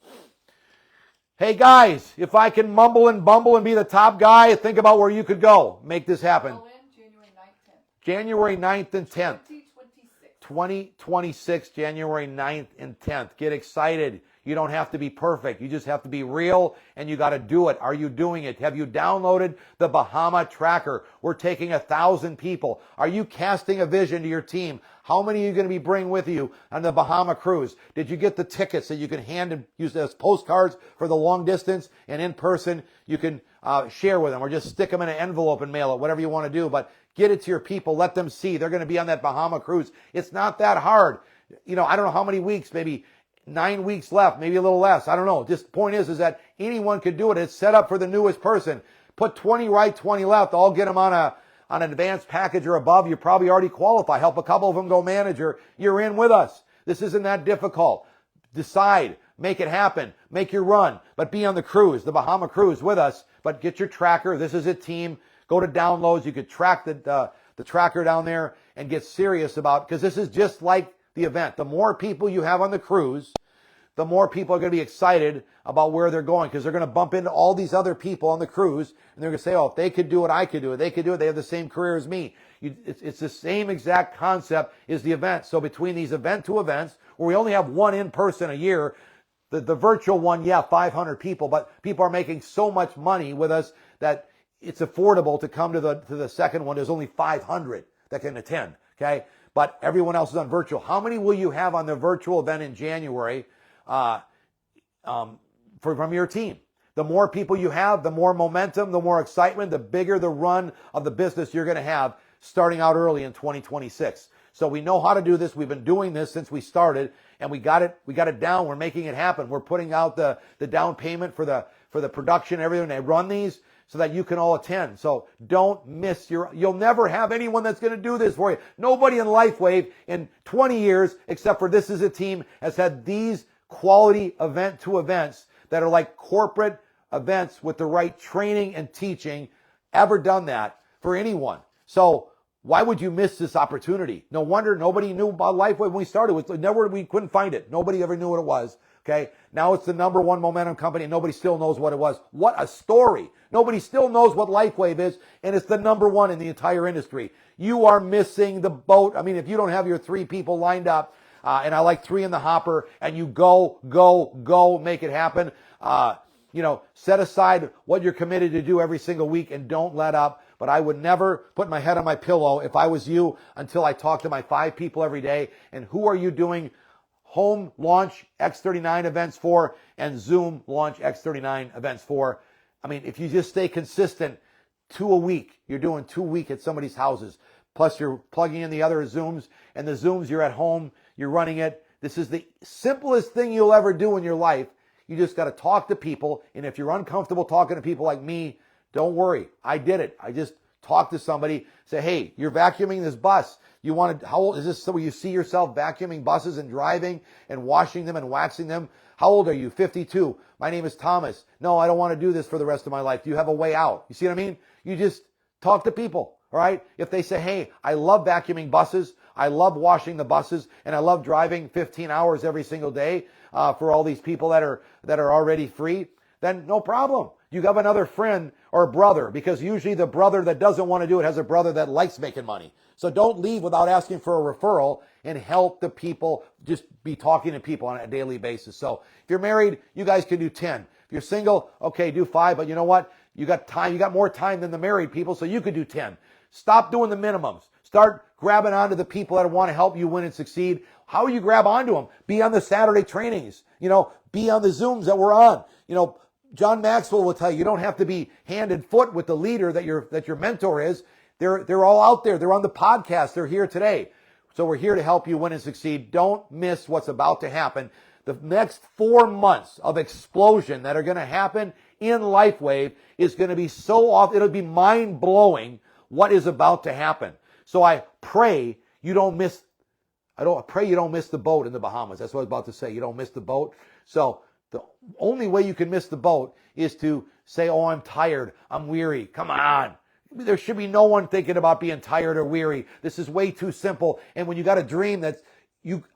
Hey guys, if I can mumble and bumble and be the top guy, think about where you could go. Make this happen. All in January 9th, 10th. January 9th and 10th. 2026. 2026, January 9th and 10th. Get excited. You don't have to be perfect. You just have to be real, and you got to do it. Are you doing it? Have you downloaded the Bahama Tracker? We're taking 1,000 people. Are you casting a vision to your team? How many are you going to be bringing with you on the Bahama cruise? Did you get the tickets that you can hand and use as postcards for the long distance, and in person you can share with them, or just stick them in an envelope and mail it, whatever you want to do. But get it to your people. Let them see. They're going to be on that Bahama cruise. It's not that hard. You know, I don't know how many weeks, maybe 9 weeks left, maybe a little less. I don't know. Just the point is that anyone could do it. It's set up for the newest person. Put 20 right, 20 left. I'll get them on an advanced package or above. You probably already qualify. Help a couple of them go manager. You're in with us. This isn't that difficult. Decide. Make it happen. Make your run. But be on the cruise, the Bahama cruise with us. But get your tracker. This is a team. Go to downloads. You could track the tracker down there and get serious about, because this is just like the event. The more people you have on the cruise, the more people are going to be excited about where they're going, because they're going to bump into all these other people on the cruise, and they're going to say, oh, if they could do it, I could do it. They could do it. They have the same career as me. It's the same exact concept as the event. So between these event to events, where we only have one in person a year, the virtual one, 500 people, but people are making so much money with us that it's affordable to come to the second one. There's only 500 that can attend. Okay. But everyone else is on virtual. How many will you have on the virtual event in January from your team? The more people you have, the more momentum, the more excitement, the bigger the run of the business you're going to have starting out early in 2026. So we know how to do this. We've been doing this since we started, and we got it down. We're making it happen. We're putting out the down payment for the production and everything. They run these so that you can all attend. So don't miss you'll never have anyone that's going to do this for you. Nobody in LifeWave in 20 years, except for This Is a Team, has had these quality event to events that are like corporate events with the right training and teaching, ever done that for anyone. So why would you miss this opportunity? No wonder nobody knew about LifeWave when we started. We couldn't find it. Nobody ever knew what it was. Okay. Now it's the #1 momentum company, and nobody still knows what it was. What a story. Nobody still knows what LifeWave is, and it's the #1 in the entire industry. You are missing the boat. I mean, if you don't have your 3 people lined up, and I like 3 in the hopper, and you go, make it happen. Set aside what you're committed to do every single week and don't let up. But I would never put my head on my pillow if I was you until I talk to my 5 people every day. And who are you doing home launch X39 events for and Zoom launch X39 events for? I mean, if you just stay consistent, 2 a week, you're doing 2 a week at somebody's houses. Plus you're plugging in the other Zooms, and the Zooms, you're at home, you're running it. This is the simplest thing you'll ever do in your life. You just got to talk to people. And if you're uncomfortable talking to people like me, don't worry. I did it. I just talked to somebody, say, hey, you're vacuuming this bus. how old is this? So you see yourself vacuuming buses and driving and washing them and waxing them? How old are you? 52. My name is Thomas. No, I don't want to do this for the rest of my life. Do you have a way out? You see what I mean? You just talk to people, all right? If they say, hey, I love vacuuming buses, I love washing the buses, and I love driving 15 hours every single day for all these people that are already free, then no problem. You have another friend or brother, because usually the brother that doesn't want to do it has a brother that likes making money. So don't leave without asking for a referral, and help the people. Just be talking to people on a daily basis. So if you're married, you guys can do 10. If you're single, okay, do 5. But you know what? You got time. You got more time than the married people, so you could do 10. Stop doing the minimums. Start grabbing onto the people that want to help you win and succeed. How you grab onto them? Be on the Saturday trainings. Be on the Zooms that we're on. John Maxwell will tell you, you don't have to be hand and foot with the leader that your mentor is. They're all out there. They're on the podcast. They're here today. So we're here to help you win and succeed. Don't miss what's about to happen. The next 4 months of explosion that are going to happen in LifeWave is going to be so off. It'll be mind-blowing what is about to happen. So I pray you don't miss the boat in the Bahamas. That's what I was about to say. You don't miss the boat. So the only way you can miss the boat is to say, oh, I'm tired. I'm weary. Come on. There should be no one thinking about being tired or weary. This is way too simple. And when you got a dream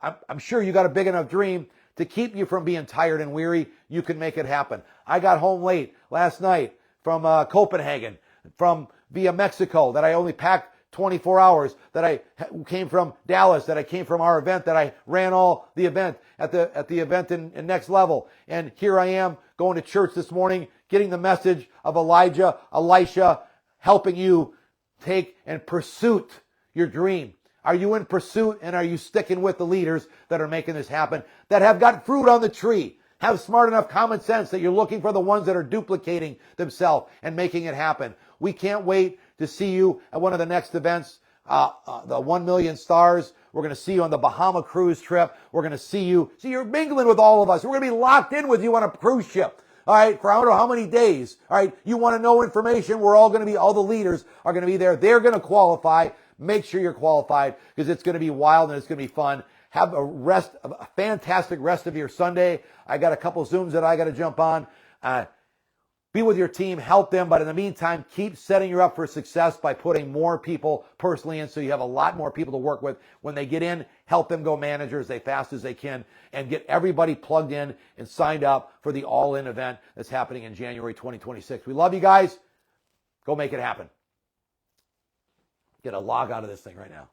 I'm sure you got a big enough dream to keep you from being tired and weary, you can make it happen. I got home late last night from Copenhagen, from via Mexico, that I only packed 24 hours, that I came from Dallas, that I came from our event, that I ran all the event at the event in Next Level. And here I am going to church this morning, getting the message of Elisha, helping you take and pursue your dream. Are you in pursuit, and are you sticking with the leaders that are making this happen, that have got fruit on the tree, have smart enough common sense that you're looking for the ones that are duplicating themselves and making it happen? We can't wait to see you at one of the next events, the 1 Million Stars. We're going to see you on the Bahama cruise trip. We're going to see you're mingling with all of us. We're going to be locked in with you on a cruise ship. All right, for I don't know how many days. All right, you want to know information, all the leaders are going to be there. They're going to qualify. Make sure you're qualified, because it's going to be wild and it's going to be fun. Have a fantastic rest of your Sunday. I got a couple Zooms that I got to jump on. Be with your team, help them, but in the meantime, keep setting you up for success by putting more people personally in, so you have a lot more people to work with. When they get in, help them go managers as fast as they can, and get everybody plugged in and signed up for the all-in event that's happening in January 2026. We love you guys. Go make it happen. Get a log out of this thing right now.